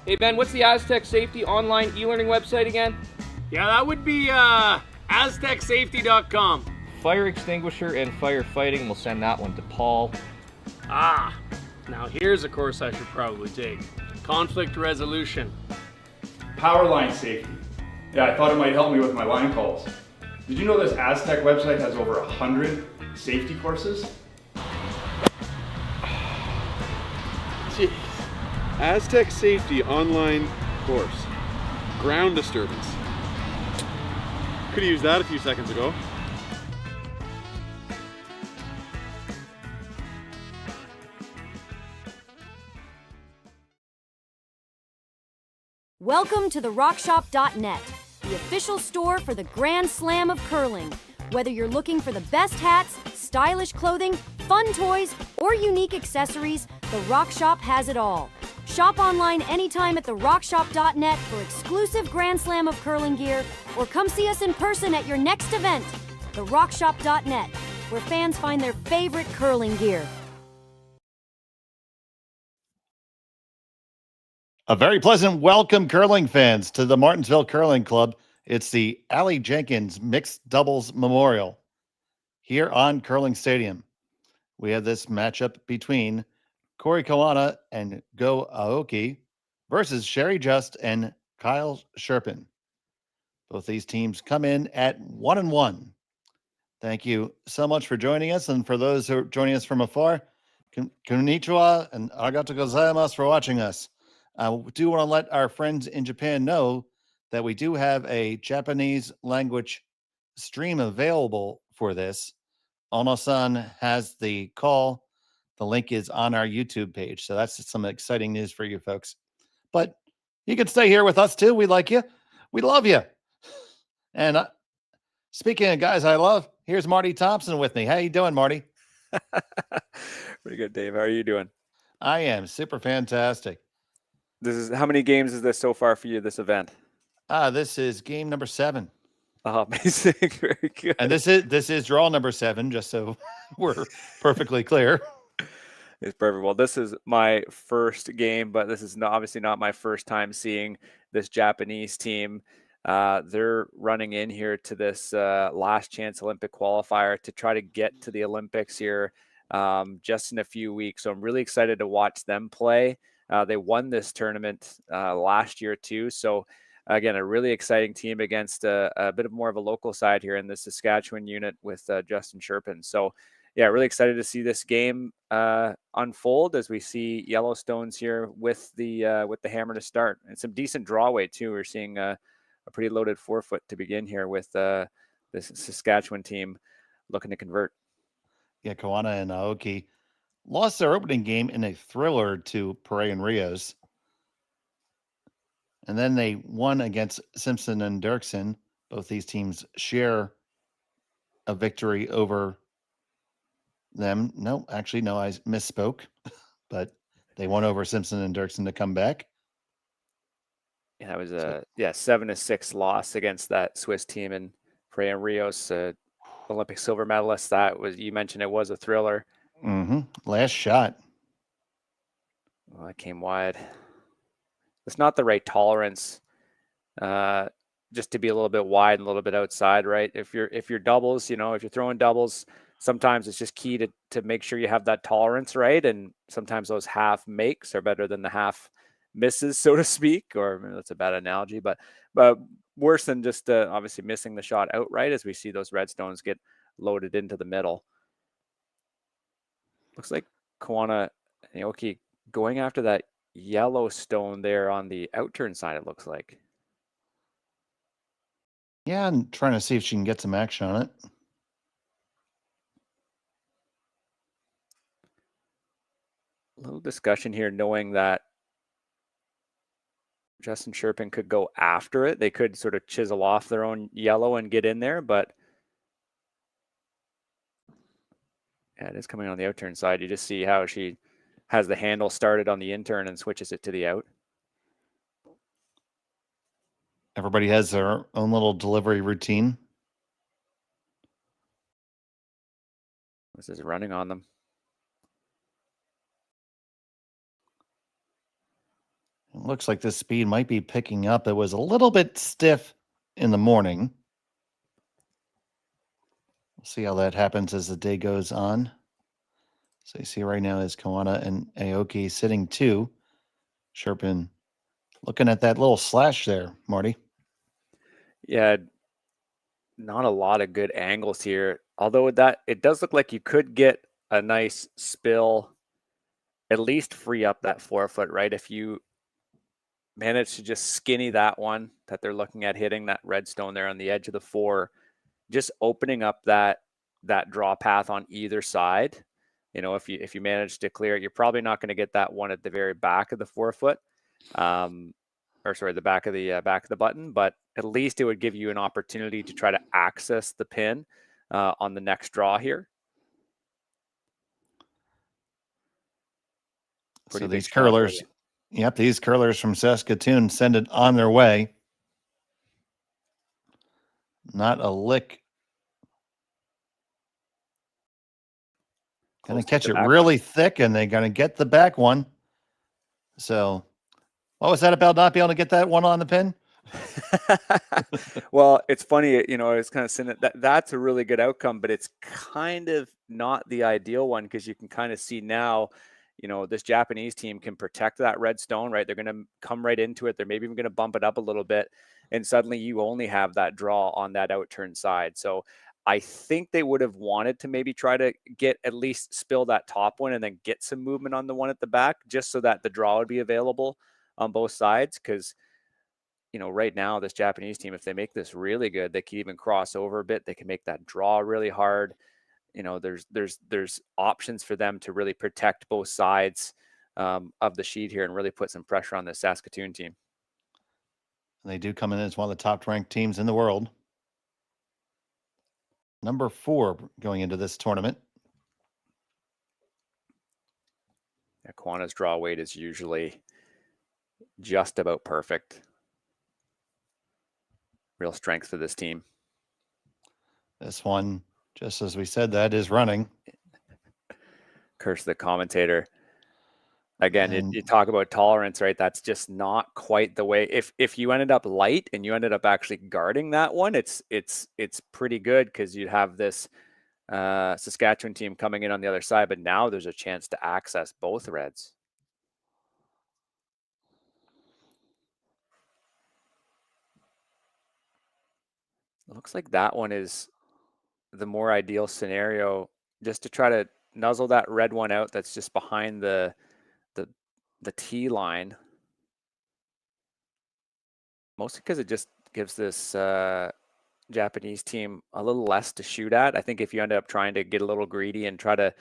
Hey Ben, what's the Aztec Safety online e-learning website again? Yeah, that would be aztecsafety.com. Fire extinguisher and firefighting, we'll send that one to Paul. Ah, now here's a course I should probably take. Conflict resolution. Power line safety. Yeah, I thought it might help me with my line calls. Did you know this Aztec website has over 100 safety courses? Jeez. Aztec Safety online course. Ground disturbance. Could have used that a few seconds ago. Welcome to the RockShop.net, the official store for the Grand Slam of curling. Whether you're looking for the best hats, stylish clothing, fun toys, or unique accessories, the Rock Shop has it all. Shop online anytime at the RockShop.net for exclusive Grand Slam of curling gear, or come see us in person at your next event. The RockShop.net, where fans find their favorite curling gear. A very pleasant welcome, curling fans, to the Martensville Curling Club. It's the Aly Jenkins Mixed Doubles Memorial here on Curling Stadium. We have this matchup between Koana and Go Aoki versus Sherry Just and Kyle Cherpin. Both these teams come in at 1-1. Thank you so much for joining us. And for those who are joining us from afar, konnichiwa and arigatou gozaimasu for watching us. We do want to let our friends in Japan know that we do have a Japanese language stream available for this. Ono-san has the call. The link is on our YouTube page. So that's some exciting news for you folks. But you can stay here with us too. We like you. We love you. And speaking of guys I love, here's Marty Thompson with me. How you doing, Marty? Pretty good, Dave. How are you doing? I am super fantastic. How many games is this so far for you, this event? This is game number 7. Oh, amazing. Very good. And this is draw number 7, just so we're perfectly clear. It's perfect. Well, this is my first game, but this is obviously not my first time seeing this Japanese team. They're running in here to this last chance Olympic qualifier to try to get to the Olympics here just in a few weeks. So I'm really excited to watch them play. They won this tournament last year too. So again, a really exciting team against a bit of more of a local side here in the Saskatchewan unit with Justin Cherpin. So yeah, really excited to see this game unfold as we see Yellowstones here with the hammer to start, and some decent draw weight too. We're seeing a pretty loaded forefoot to begin here with this Saskatchewan team looking to convert. Yeah, Koana and Aoki lost their opening game in a thriller to Pere and Rios. And then they won against Simpson and Dirksen. Both these teams share a victory over them. No, I misspoke. But they won over Simpson and Dirksen to come back. Yeah, that was a 7-6 loss against that Swiss team, and Pere and Rios, Olympic silver medalist. You mentioned it was a thriller. Mm-hmm. Last shot. Well, that came wide. It's not the right tolerance, just to be a little bit wide and a little bit outside, right? If you're doubles, if you're throwing doubles, sometimes it's just key to make sure you have that tolerance, right? And sometimes those half makes are better than the half misses, so to speak. Or that's a bad analogy, but worse than just obviously missing the shot outright, as we see those red stones get loaded into the middle. Looks like Koana and Aoki going after that yellow stone there on the outturn side, it looks like. Yeah, I'm trying to see if she can get some action on it. A little discussion here, knowing that Justin Cherpin could go after it. They could sort of chisel off their own yellow and get in there, but yeah, it is coming on the outturn side. You just see how she has the handle started on the in-turn and switches it to the out. Everybody has their own little delivery routine. This is running on them. Looks like this speed might be picking up. It was a little bit stiff in the morning. We'll see how that happens as the day goes on. So you see right now is Koana and Aoki sitting 2. Cherpin looking at that little slash there, Marty. Yeah, not a lot of good angles here. Although that it does look like you could get a nice spill, at least free up that 4-foot, right? If you manage to just skinny that one that they're looking at hitting that redstone there on the edge of the 4, just opening up that draw path on either side. You know, if you manage to clear it, you're probably not going to get that one at the very back of the 4-foot, or sorry, the back of the button. But at least it would give you an opportunity to try to access the pin on the next draw here. So these curlers, yep, these curlers from Saskatoon send it on their way. Not a lick. Going to catch it really thick, and they're going to get the back one. So, what was that about not being able to get that one on the pin? Well, it's funny, you know, it's kind of saying that's a really good outcome, but it's kind of not the ideal one because you can kind of see now, you know, this Japanese team can protect that red stone, right? They're going to come right into it. They're maybe even going to bump it up a little bit. And suddenly you only have that draw on that outturn side. So I think they would have wanted to maybe try to get at least spill that top one and then get some movement on the one at the back, just so that the draw would be available on both sides. Because, you know, right now, this Japanese team, if they make this really good, they can even cross over a bit. They can make that draw really hard. You know, there's options for them to really protect both sides of the sheet here and really put some pressure on the Saskatoon team. They do come in as one of the top ranked teams in the world. Number 4 going into this tournament. Yeah, Koana's draw weight is usually just about perfect. Real strength for this team. This one, just as we said, that is running. Curse the commentator. Again, you talk about tolerance, right? That's just not quite the way. If you ended up light and you ended up actually guarding that one, it's pretty good because you'd have this Saskatchewan team coming in on the other side. But now there's a chance to access both reds. It looks like that one is the more ideal scenario, just to try to nuzzle that red one out that's just behind the T line. Mostly because it just gives this Japanese team a little less to shoot at. I think if you end up trying to get a little greedy and try to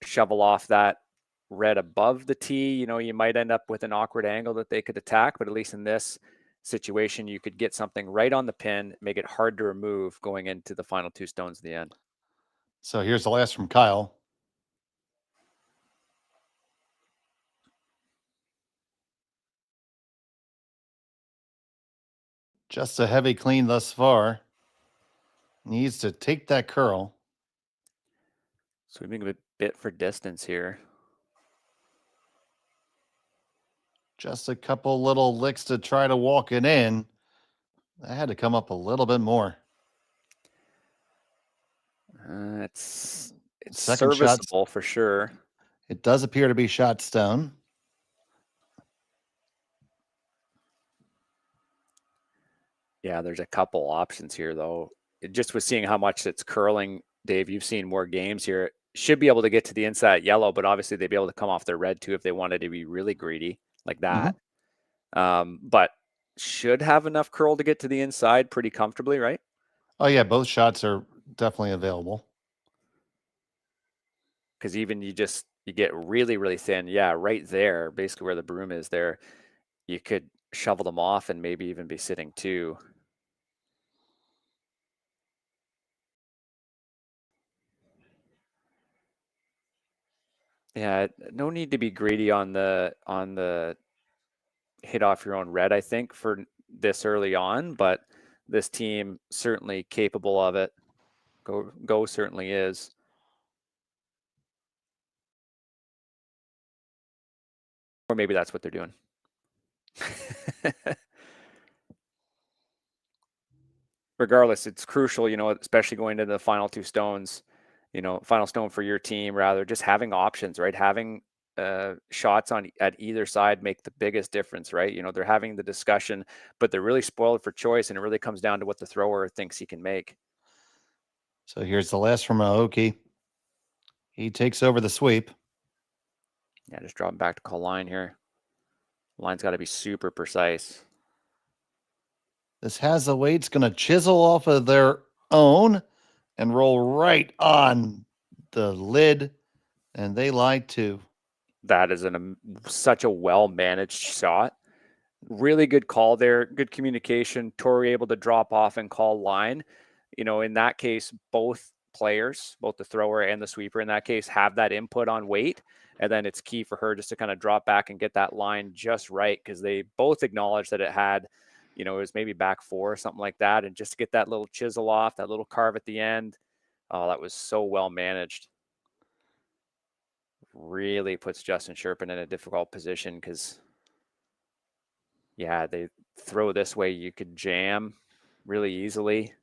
shovel off that red above the tee, you know, you might end up with an awkward angle that they could attack. But at least in this situation, you could get something right on the pin, make it hard to remove going into the final 2 stones at the end. So here's the last from Kyle. Just a heavy clean thus far. Needs to take that curl. Sweeping a bit for distance here. Just a couple little licks to try to walk it in. That had to come up a little bit more. It's Second serviceable for sure. It does appear to be shot stone. Yeah, there's a couple options here, though. Just with seeing how much it's curling, Dave, you've seen more games here. Should be able to get to the inside yellow, but obviously they'd be able to come off their red too if they wanted to be really greedy like that. But should have enough curl to get to the inside pretty comfortably, right? Oh, yeah, both shots are definitely available. Because even you get really, really thin. Yeah, right there, basically where the broom is there, you could shovel them off and maybe even be sitting 2. Yeah, no need to be greedy on the hit off your own red, I think, for this early on, but this team certainly capable of it. Go certainly is. Or maybe that's what they're doing. Regardless, it's crucial, especially going to the final two stones, final stone for your team, rather, just having options, right? Having shots at either side make the biggest difference, right? They're having the discussion, but they're really spoiled for choice, and it really comes down to what the thrower thinks he can make. So here's the last from Aoki. He takes over the sweep. Yeah, just dropping back to call line here. Line's got to be super precise. This has the weight's going to chisel off of their own and roll right on the lid, and they lie too. That is such a well-managed shot. Really good call there. Good communication. Tori able to drop off and call line. In that case, both players, both the thrower and the sweeper in that case, have that input on weight. And then it's key for her just to kind of drop back and get that line just right, because they both acknowledged that it had, it was maybe back 4 or something like that. And just to get that little chisel off, that little carve at the end, oh, that was so well managed. Really puts Justin Cherpin in a difficult position because, yeah, they throw this way, you could jam really easily.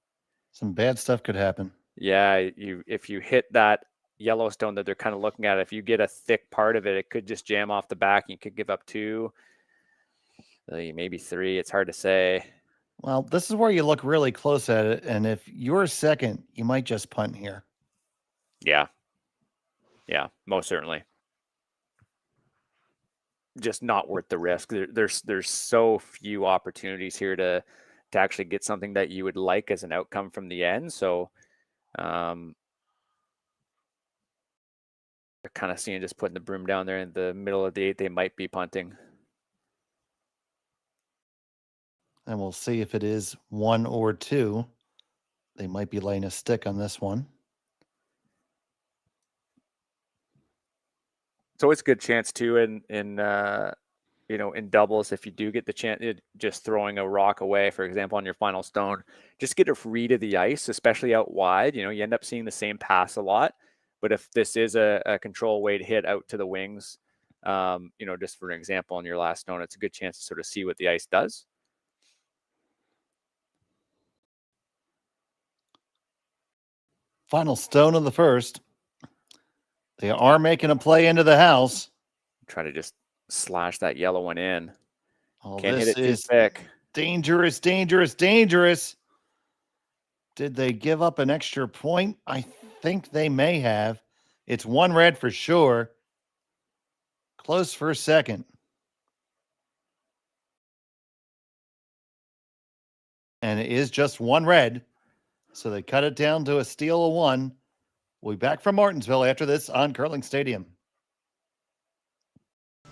Some bad stuff could happen. Yeah, if you hit that Yellowstone that they're kind of looking at, if you get a thick part of it, it could just jam off the back. You could give up 2, maybe 3. It's hard to say. Well, this is where you look really close at it, and if you're second, you might just punt here. Yeah, most certainly. Just not worth the risk. There's so few opportunities here to actually get something that you would like as an outcome from the end. So they're kind of seeing just putting the broom down there in the middle of the 8. They might be punting. And we'll see if it is 1 or 2. They might be laying a stick on this one. So it's a good chance too in doubles, if you do get the chance, just throwing a rock away, for example, on your final stone, just get a read of the ice, especially out wide. You end up seeing the same pass a lot. But if this is a control weight hit out to the wings, just for an example, on your last stone, it's a good chance to sort of see what the ice does. Final stone of the first. They are making a play into the house. Try to just slash that yellow one in. Oh, Can't this hit it too is thick. Dangerous, dangerous, dangerous. Did they give up an extra point? I think they may have. It's 1 red for sure. Close for a second. And it is just 1 red. So they cut it down to a steal of 1. We'll be back from Martensville after this on Curling Stadium.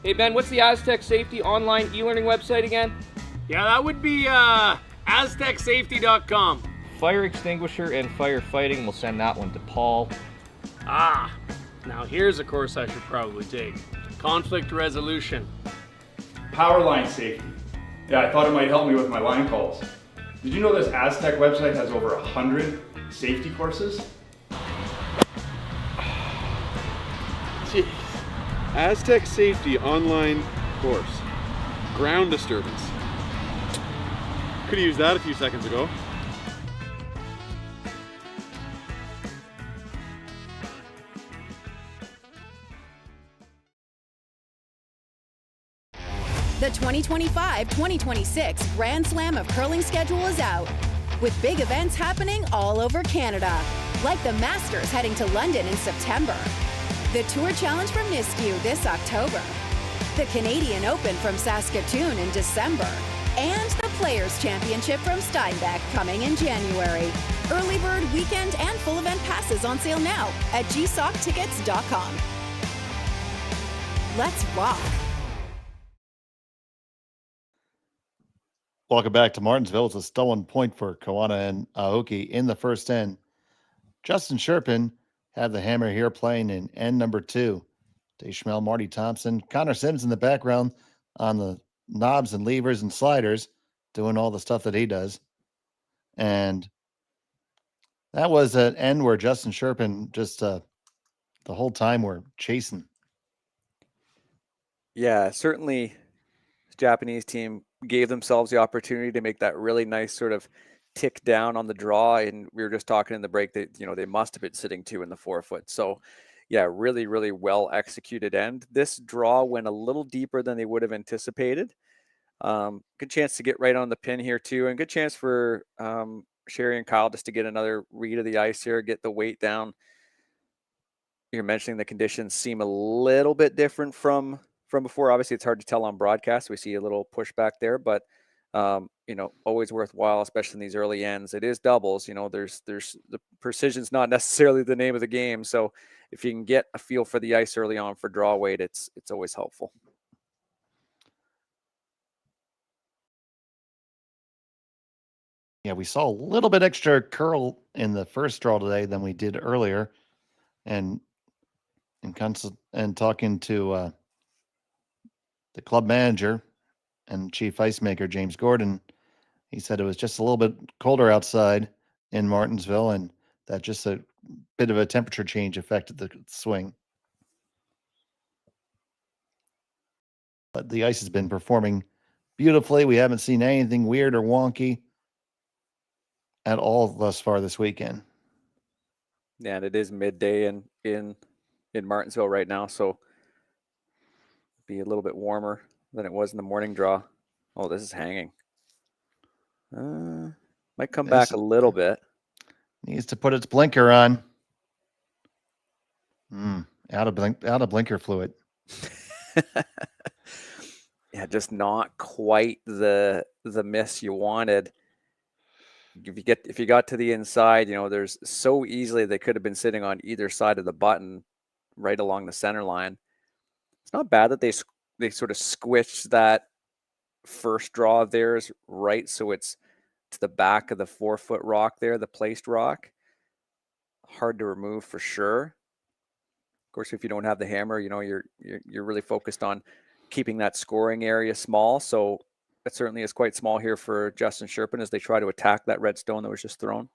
Hey, Ben, what's the Aztec Safety online e-learning website again? Yeah, that would be aztecsafety.com. Fire extinguisher and firefighting. We'll send that one to Paul. Now here's a course I should probably take. Conflict resolution. Power line safety. Yeah, I thought it might help me with my line calls. Did you know this Aztec website has over 100 safety courses? Jeez. Aztec Safety online course. Ground disturbance. Could have used that a few seconds ago. The 2025-2026 Grand Slam of Curling schedule is out, with big events happening all over Canada, like the Masters heading to London in September, the Tour Challenge from Nisku this October, the Canadian Open from Saskatchewan in December, and the Players' Championship from Steinbeck coming in January. Early bird weekend and full event passes on sale now at gsoctickets.com. Let's rock! Welcome back to Martensville. It's a stolen point for Koana and Aoki in the first end. Justin Cherpin had the hammer here playing in end number 2. Dave Schmel, Marty Thompson, Connor Sims in the background on the knobs and levers and sliders, doing all the stuff that he does. And that was an end where Justin Cherpin just the whole time were chasing. Yeah, certainly Japanese team gave themselves the opportunity to make that really nice sort of tick down on the draw. And we were just talking in the break that, they must have been sitting 2 in the 4-foot. So yeah, really, really well executed end. This draw went a little deeper than they would have anticipated. Good chance to get right on the pin here too. And good chance for Sherry and Kyle just to get another read of the ice here, get the weight down. You're mentioning the conditions seem a little bit different from before. Obviously, it's hard to tell on broadcast. We see a little pushback there, but always worthwhile, especially in these early ends. It is doubles. There's the precision's not necessarily the name of the game. So if you can get a feel for the ice early on for draw weight, it's always helpful. Yeah, we saw a little bit extra curl in the first draw today than we did earlier, and talking to the club manager and chief ice maker James Gordon, he said it was just a little bit colder outside in Martensville, and that just a bit of a temperature change affected the swing. But the ice has been performing beautifully. We haven't seen anything weird or wonky at all thus far this weekend. Yeah, and it is midday in Martensville right now, so be a little bit warmer than it was in the morning draw. Oh, this is hanging. Might come back a little bit. Needs to put its blinker on. Out of blinker fluid. Yeah, just not quite the miss you wanted. If you got to the inside, there's so easily they could have been sitting on either side of the button, right along the center line. It's not bad that they sort of squished that first draw of theirs right, so it's to the back of the 4-foot rock there, the placed rock. Hard to remove for sure. Of course, if you don't have the hammer, you're really focused on keeping that scoring area small. So it certainly is quite small here for Justin Cherpin as they try to attack that red stone that was just thrown.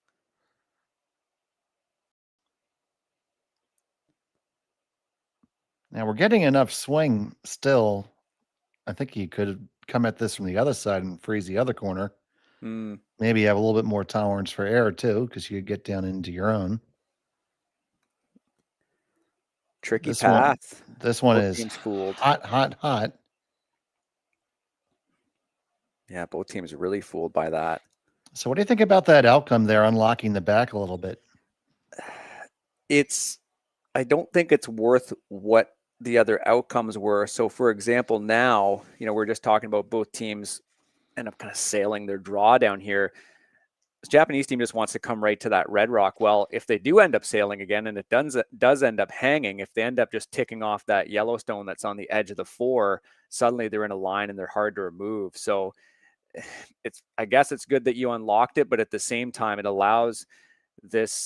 Now we're getting enough swing still. I think he could come at this from the other side and freeze the other corner. Maybe have a little bit more tolerance for error too, because you could get down into your own. Tricky path. This one is hot. Yeah, both teams are really fooled by that. So what do you think about that outcome there, unlocking the back a little bit? I don't think it's worth what the other outcomes were. So for example, now, we're just talking about both teams end up kind of sailing their draw down here. This Japanese team just wants to come right to that red rock. Well, if they do end up sailing again, and it does end up hanging, if they end up just ticking off that Yellowstone that's on the edge of the 4, suddenly they're in a line and they're hard to remove. So I guess it's good that you unlocked it, but at the same time, it allows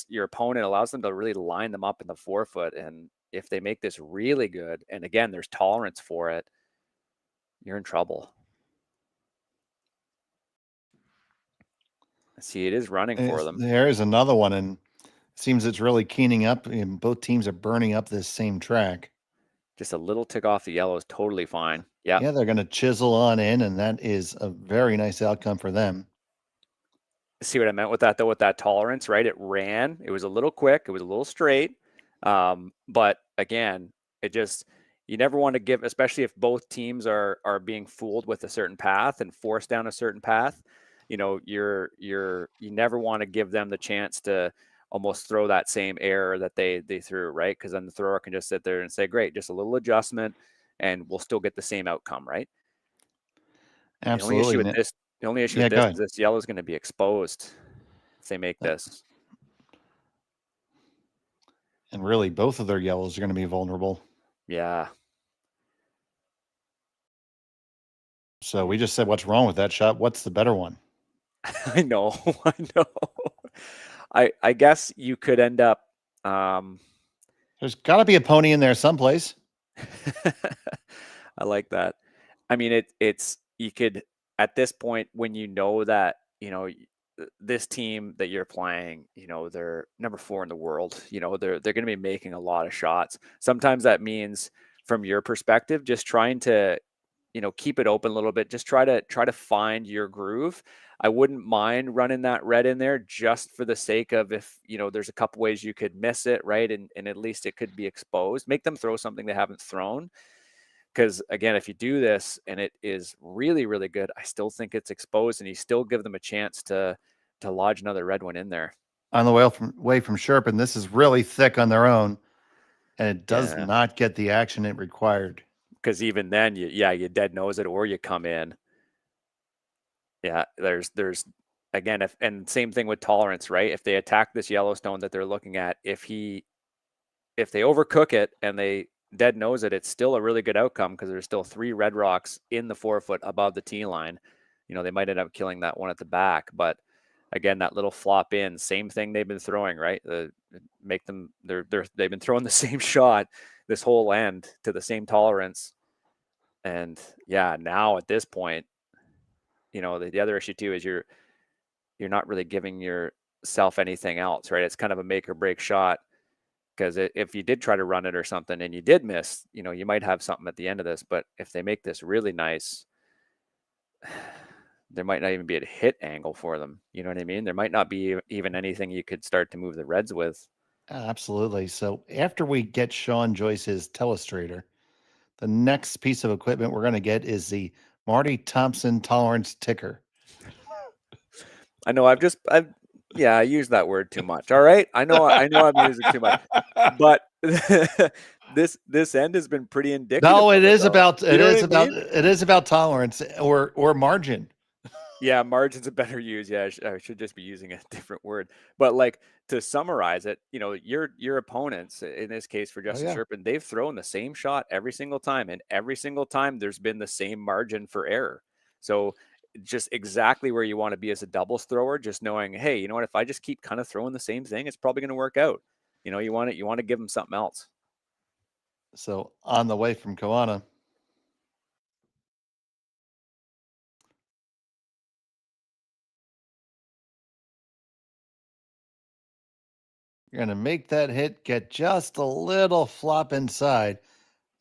your opponent allows them to really line them up in the 4-foot. And if they make this really good, and again, there's tolerance for it, you're in trouble. See, it is running for them. There is another one, and it seems it's really keening up, and both teams are burning up this same track. Just a little tick off the yellow is totally fine. Yeah, they're going to chisel on in, and that is a very nice outcome for them. See what I meant with that, though, with that tolerance, right? It ran. It was a little quick. It was a little straight. But again, you never want to give, especially if both teams are being fooled with a certain path and forced down a certain path. You never want to give them the chance to almost throw that same error that they threw, right? Because then the thrower can just sit there and say, great, just a little adjustment and we'll still get the same outcome, right? Absolutely. The only issue with this is this yellow is going to be exposed if they make this. And really, both of their yellows are going to be vulnerable. Yeah. So we just said, what's wrong with that shot? What's the better one? I know. I guess you could end up. There's got to be a pony in there someplace. I like that. I mean, you could, at this point, when that, this team that you're playing, they're number 4 in the world, they're going to be making a lot of shots. Sometimes that means, from your perspective, just trying to keep it open a little bit. Just try to find your groove. I wouldn't mind running that red in there just for the sake of if, there's a couple ways you could miss it, right? And at least it could be exposed. Make them throw something they haven't thrown. Because again, if you do this and it is really, really good, I still think it's exposed, and you still give them a chance to lodge another red one in there. On the way from Cherpin, this is really thick on their own, and it does not get the action it required. Because even then, you dead nose it, or you come in. Yeah, there's again, and same thing with tolerance, right? If they attack this Yellowstone that they're looking at, if they overcook it and they dead nose it, it's still a really good outcome, because there's still 3 red rocks in the 4-foot above the tee line. They might end up killing that one at the back, but again, that little flop in, same thing they've been throwing, right? They've been throwing the same shot this whole end to the same tolerance. And yeah, now at this point, the other issue too is you're not really giving yourself anything else, right? It's kind of a make or break shot. Because if you did try to run it or something and you did miss, you might have something at the end of this. But if they make this really nice, there might not even be a hit angle for them. You know what I mean? There might not be even anything you could start to move the reds with. Absolutely. So after we get Sean Joyce's telestrator, the next piece of equipment we're going to get is the Marty Thompson tolerance ticker. I know I use that word too much. All right. I know I'm using it too much, but this end has been pretty indicative. No, it is about tolerance or margin. Yeah, margin's a better use. Yeah, I should just be using a different word. But like, to summarize it, your opponents, in this case for Justin Cherpin, they've thrown the same shot every single time, and every single time there's been the same margin for error. So just exactly where you want to be as a doubles thrower, just knowing, hey, you know what, if I just keep kind of throwing the same thing, it's probably going to work out. You want to give them something else. So on the way from Koana, you're going to make that hit, get just a little flop inside,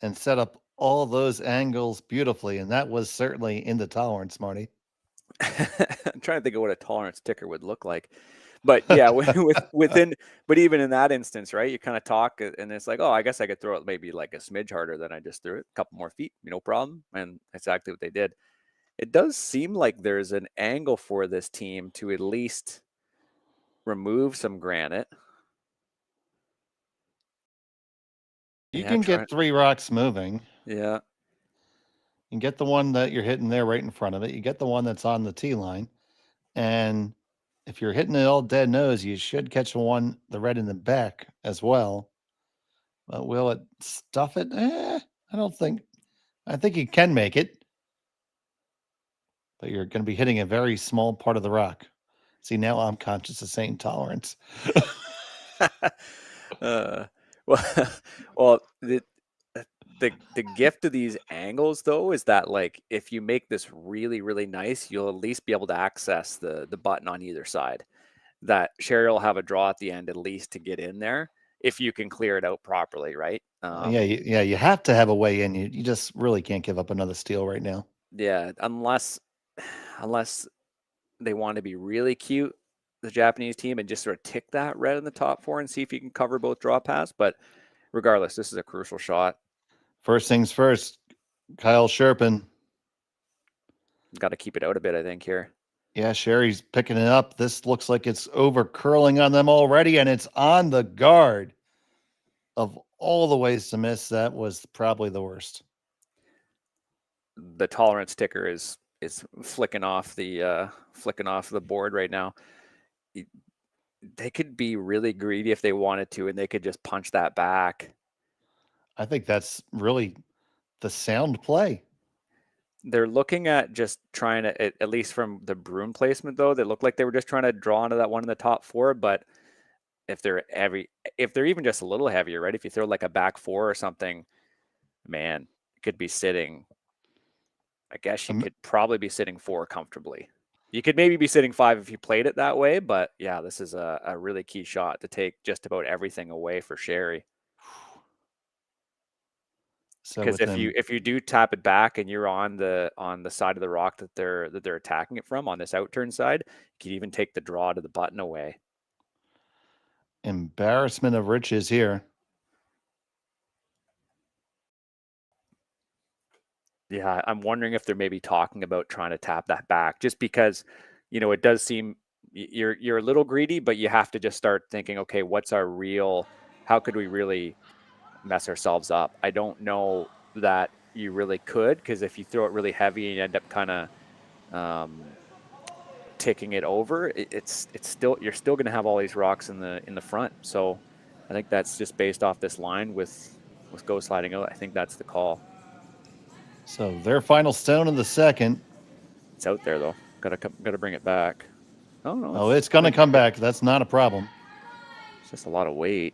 and set up all those angles beautifully. And that was certainly in the tolerance, Marty. I'm trying to think of what a tolerance ticker would look like. But yeah, within, but even in that instance, right, you kind of talk and it's like, oh, I guess I could throw it maybe like a smidge harder than I just threw it, a couple more feet, no problem. And that's exactly what they did. It does seem like there's an angle for this team to at least remove some granite. You can get 3 rocks moving. Yeah. You can get the one that you're hitting there right in front of it. You get the one that's on the tee line. And if you're hitting it all dead nose, you should catch the red in the back as well. But will it stuff it? I don't think. I think you can make it. But you're going to be hitting a very small part of the rock. See, now I'm conscious of saying tolerance. Well, the gift of these angles, though, is that, like, if you make this really, really nice, you'll at least be able to access the button on either side. That Sherry will have a draw at the end at least to get in there if you can clear it out properly, right? You have to have a way in. You just really can't give up another steal right now. Yeah, unless they want to be really cute, the Japanese team, and just sort of tick that red in the top 4 and see if you can cover both draw paths. But regardless, this is a crucial shot. First things first, Kyle Cherpin. Got to keep it out a bit, I think, here. Yeah, Sherry's picking it up. This looks like it's over curling on them already, and it's on the guard. Of all the ways to miss, that was probably the worst. The tolerance ticker is flicking off the board right now. They could be really greedy if they wanted to, and they could just punch that back. I think that's really the sound play. They're looking at just trying to, at least from the broom placement, though, they look like they were just trying to draw into that one in the top 4. But if they're even just a little heavier, right? If you throw like a back 4 or something, man, it could be sitting. I guess you could probably be sitting 4 comfortably. You could maybe be sitting 5 if you played it that way, but yeah, this is a really key shot to take just about everything away for Sherry. So Because with if you do tap it back and you're on the side of the rock that they're attacking it from, on this outturn side, you can even take the draw to the button away. embarrassment of riches here. Yeah, I'm wondering if they're maybe talking about trying to tap that back, just because, it does seem you're a little greedy, but you have to just start thinking, okay, how could we really mess ourselves up? I don't know that you really could, because if you throw it really heavy and you end up kind of ticking it over, you're still going to have all these rocks in the front. So I think that's just based off this line with go sliding out. I think that's the call. So their final stone of the second. It's out there though. Gotta bring it back. Oh no. Oh, it's going to come back. That's not a problem. It's just a lot of weight.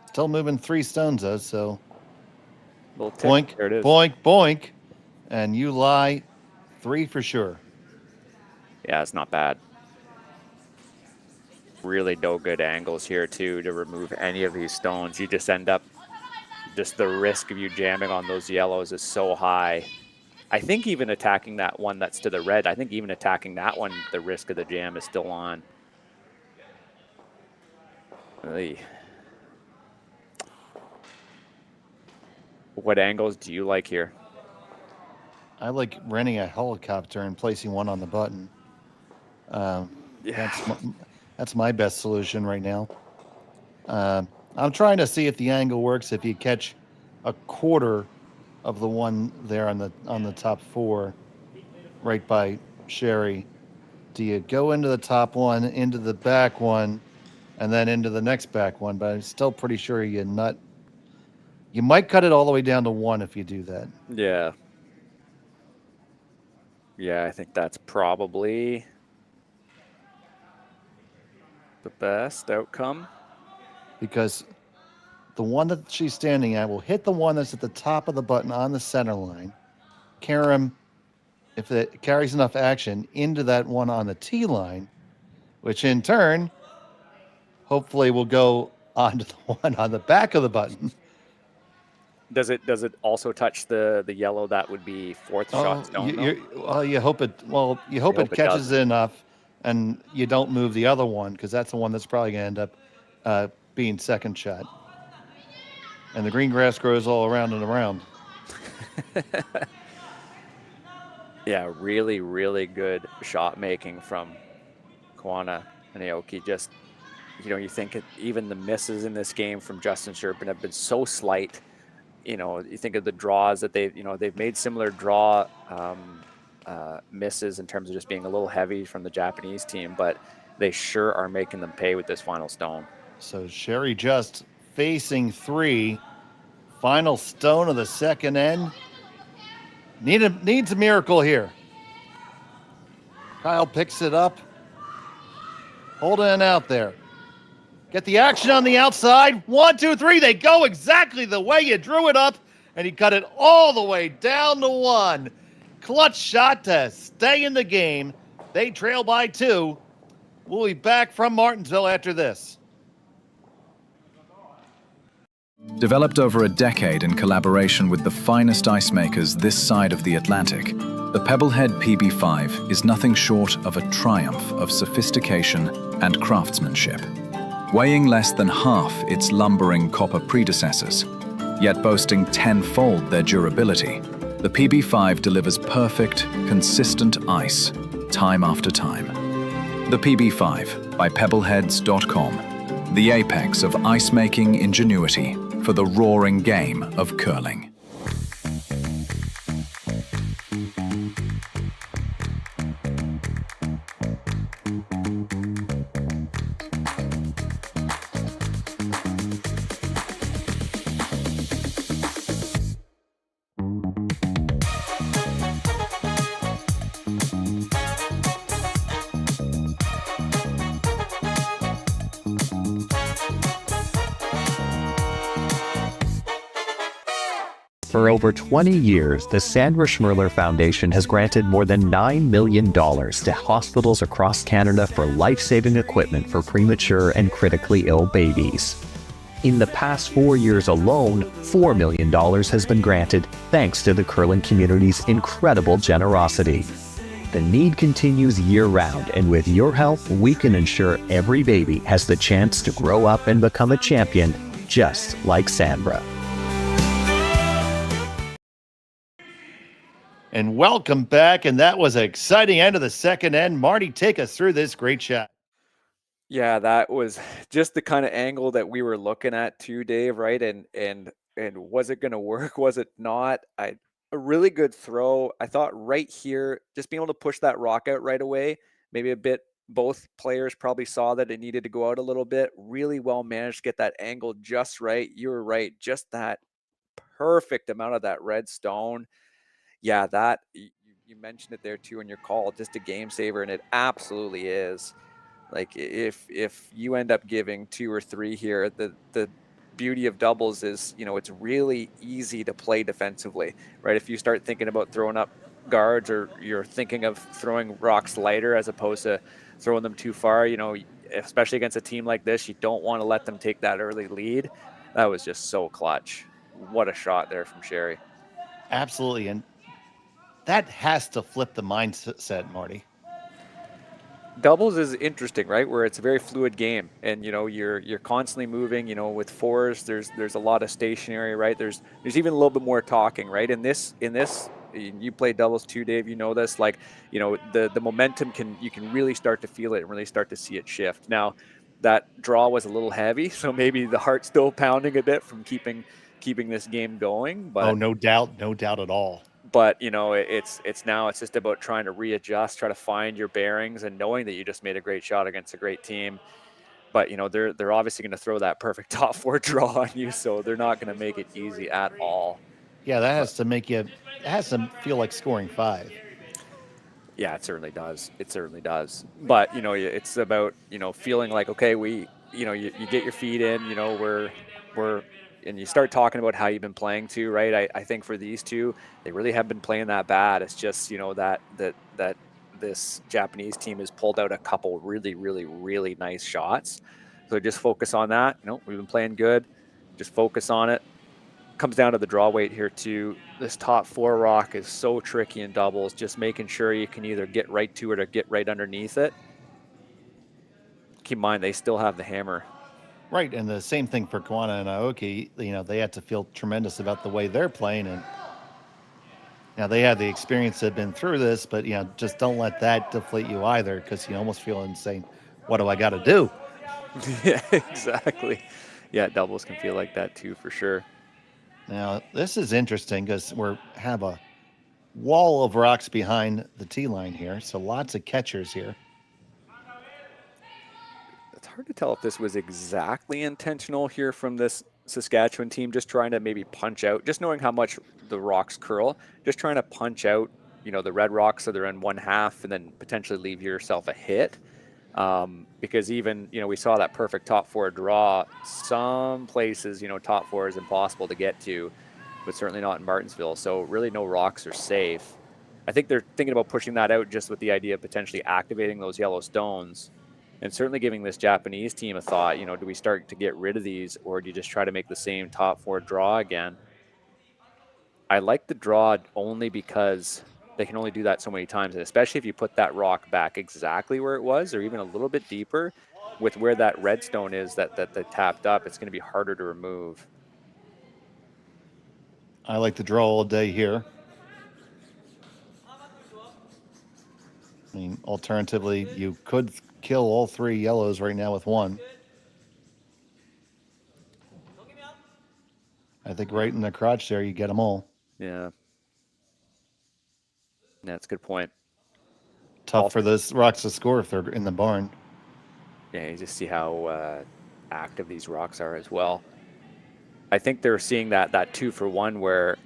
Still moving 3 stones though, so Little tick. boink, There it is. boink, boink, and you lie 3 for sure. Yeah, it's not bad. Really no good angles here too to remove any of these stones. You just end up, just the risk of you jamming on those yellows is so high. I think even attacking that one that's to the red, I think even attacking that one, the risk of the jam is still on. Really. What angles do you like here? I like renting a helicopter and placing one on the button. That's my best solution right now. I'm trying to see if the angle works if you catch a quarter of the one there on the top 4 right by Sherry. Do you go into the top one, into the back one, and then into the next back one? But I'm still pretty sure you might cut it all the way down to 1 if you do that. Yeah. Yeah, I think that's probably the best outcome. Because the one that she's standing at will hit the one that's at the top of the button on the center line. Carry him, if it carries enough action, into that one on the T line, which in turn, hopefully will go onto the one on the back of the button. Does it also touch the yellow that would be 4th shot stone? You hope it catches it enough, and you don't move the other one, because that's the one that's probably going to end up being second shot. And the green grass grows all around and around. Yeah, really, really good shot making from Koana and Aoki. Just, you think even the misses in this game from Justin Cherpin have been so slight. You think of the draws that they've made similar draw misses in terms of just being a little heavy from the Japanese team, but they sure are making them pay with this final stone. So Sherry just facing 3. Final stone of the second end. Needs a miracle here. Kyle picks it up. Holding it out there. Get the action on the outside. 1, 2, 3. They go exactly the way you drew it up, and he cut it all the way down to 1. Clutch shot to stay in the game. They trail by 2. We'll be back from Martensville after this. Developed over a decade in collaboration with the finest ice makers this side of the Atlantic, the Pebblehead PB5 is nothing short of a triumph of sophistication and craftsmanship. Weighing less than half its lumbering copper predecessors, yet boasting 10-fold their durability, the PB5 delivers perfect, consistent ice, time after time. The PB5 by Pebbleheads.com, the apex of ice-making ingenuity for the roaring game of curling. For over 20 years, the Sandra Schmirler Foundation has granted more than $9 million to hospitals across Canada for life-saving equipment for premature and critically ill babies. In the past 4 years alone, $4 million has been granted thanks to the curling community's incredible generosity. The need continues year-round, and with your help, we can ensure every baby has the chance to grow up and become a champion, just like Sandra. And welcome back. And that was an exciting end of the second end. Marty, take us through this great shot. Yeah, that was just the kind of angle that we were looking at too, Dave, right? And was it going to work? Was it not? A really good throw. I thought right here, just being able to push that rock out right away, maybe a bit, both players probably saw that it needed to go out a little bit. Really well managed to get that angle just right. You were right. Just that perfect amount of that red stone. Yeah, that you mentioned it there too in your call, just a game saver, and it absolutely is. Like if you end up giving 2 or 3 here, the beauty of doubles is, it's really easy to play defensively, right? If you start thinking about throwing up guards, or you're thinking of throwing rocks lighter as opposed to throwing them too far, especially against a team like this, you don't want to let them take that early lead. That was just so clutch. What a shot there from Sherry. Absolutely. And that has to flip the mindset, Marty. Doubles is interesting, right? Where it's a very fluid game, and you're constantly moving. With fours, there's a lot of stationary, right? There's even a little bit more talking, right? In this, you play doubles too, Dave. You know this, the momentum you can really start to feel it and really start to see it shift. Now, that draw was a little heavy, so maybe the heart's still pounding a bit from keeping this game going. But no doubt at all. But it's just about trying to readjust, try to find your bearings, and knowing that you just made a great shot against a great team. But they're obviously going to throw that perfect top 4 draw on you, so they're not going to make it easy at all. Yeah, that has to feel like scoring 5. Yeah, it certainly does. It certainly does. But it's about feeling like, okay, you get your feet in. We're and you start talking about how you've been playing too, right? I think for these two, they really have been playing that bad. It's just, that this Japanese team has pulled out a couple really, really, really nice shots. So just focus on that. We've been playing good. Just focus on it. Comes down to the draw weight here too. This top 4 rock is so tricky in doubles, just making sure you can either get right to it or get right underneath it. Keep in mind, they still have the hammer. Right, and the same thing for Koana and Aoki. They have to feel tremendous about the way they're playing, and they have the experience, they've been through this, but just don't let that deflate you either, because you almost feel insane. What do I got to do? Yeah, exactly. Yeah, doubles can feel like that too, for sure. Now this is interesting because we have a wall of rocks behind the tee line here, so lots of catchers here. It's hard to tell if this was exactly intentional here from this Saskatchewan team, just trying to maybe punch out, just knowing how much the rocks curl, just trying to punch out, the red rocks so they're in one half and then potentially leave yourself a hit. Because even, we saw that perfect top 4 draw. Some places, top 4 is impossible to get to, but certainly not in Martensville. So really no rocks are safe. I think they're thinking about pushing that out just with the idea of potentially activating those yellow stones. And certainly giving this Japanese team a thought, do we start to get rid of these, or do you just try to make the same top 4 draw again? I like the draw only because they can only do that so many times, and especially if you put that rock back exactly where it was, or even a little bit deeper, with where that red stone is that they tapped up, it's going to be harder to remove. I like the draw all day here. I mean, alternatively, you could kill all 3 yellows right now with 1. I think right in the crotch there, you get them all. Yeah. That's a good point. Tough for those rocks to score if they're in the barn. Yeah, you just see how active these rocks are as well. I think they're seeing that 2-for-1 where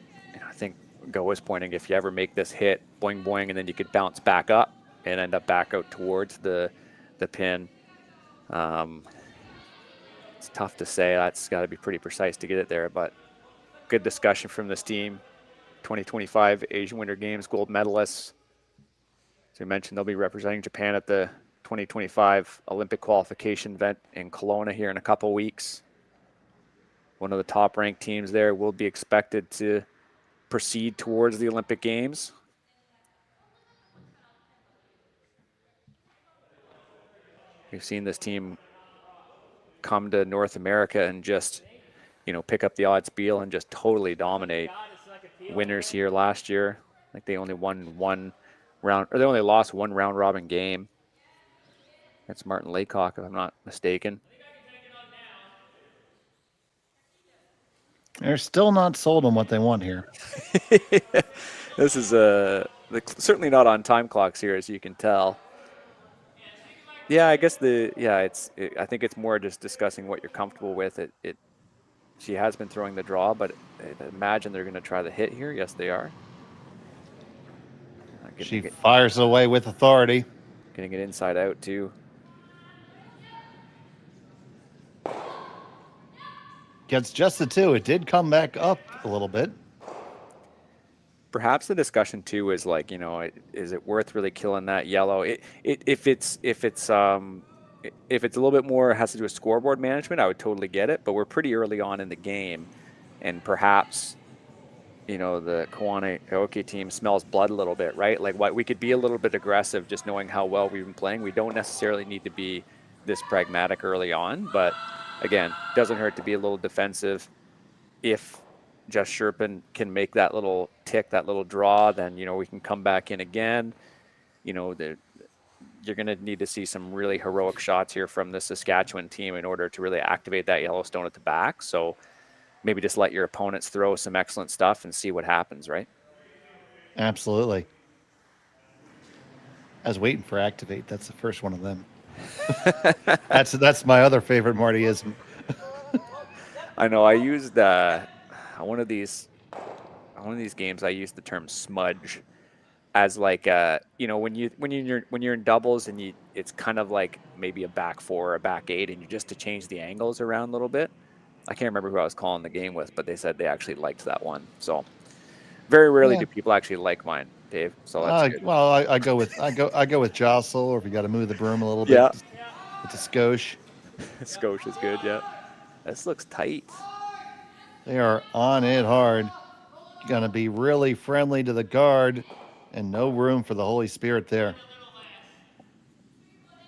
I think Go was pointing, if you ever make this hit, boing, boing, and then you could bounce back up and end up back out towards the pin. It's tough to say. That's got to be pretty precise to get it there, but good discussion from this team. 2025 Asian Winter Games gold medalists. As we mentioned, they'll be representing Japan at the 2025 Olympic qualification event in Kelowna here in a couple weeks. one of the top-ranked teams there, will be expected to proceed towards the Olympic Games. We've seen this team come to North America and just, pick up the odd spiel and just totally dominate. Winners here last year. I think they only won one round, or they only lost one round-robin game. That's Martin Laycock, if I'm not mistaken. They're still not sold on what they want here. This is certainly not on time clocks here, as you can tell. Yeah, I guess I think it's more just discussing what you're comfortable with. She has been throwing the draw, but I imagine they're going to try the hit here. Yes, they are. She fires away with authority. Getting it inside out too. Gets just the 2. It did come back up a little bit. Perhaps the discussion too is like, is it worth really killing that yellow? If it's a little bit more has to do with scoreboard management, I would totally get it. But we're pretty early on in the game, and perhaps, the Koana Aoki team smells blood a little bit, right? Like, we could be a little bit aggressive, just knowing how well we've been playing. We don't necessarily need to be this pragmatic early on, but again, doesn't hurt to be a little defensive. If just Cherpin can make that little tick, that little draw, then, we can come back in again. You're going to need to see some really heroic shots here from the Saskatchewan team in order to really activate that Yellowstone at the back. So maybe just let your opponents throw some excellent stuff and see what happens, right? Absolutely. I was waiting for activate. That's the first one of them. That's my other favorite Martyism. I know. I used one of these games. I used the term smudge as like when you're in doubles and it's kind of like maybe a back 4 or a back 8, and you just to change the angles around a little bit. I can't remember who I was calling the game with, but they said they actually liked that one. So very rarely do people actually like mine, Dave. So that's good. Well, I go with jostle, or if you got to move the broom a little bit. Yeah. It's a skosh. Skosh is good. Yeah. This looks tight. They are on it hard. Going to be really friendly to the guard, and no room for the Holy Spirit there.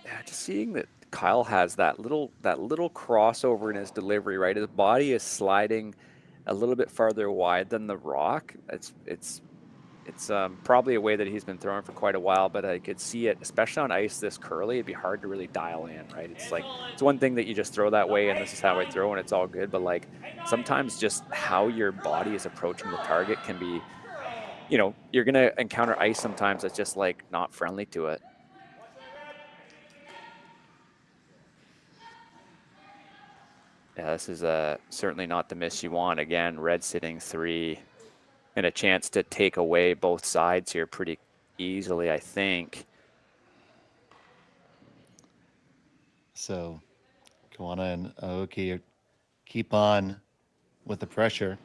Yeah, just seeing that Kyle has that little crossover in his delivery, right? His body is sliding a little bit farther wide than the rock. It's probably a way that he's been throwing for quite a while, but I could see it, especially on ice this curly, it'd be hard to really dial in, right? It's like, it's one thing that you just throw that way and this is how I throw and it's all good, but like sometimes just how your body is approaching the target can be, you're going to encounter ice sometimes that's just like not friendly to it. Yeah, this is certainly not the miss you want. Again, red sitting 3 and a chance to take away both sides here pretty easily, I think. So Koana and Aoki keep on with the pressure.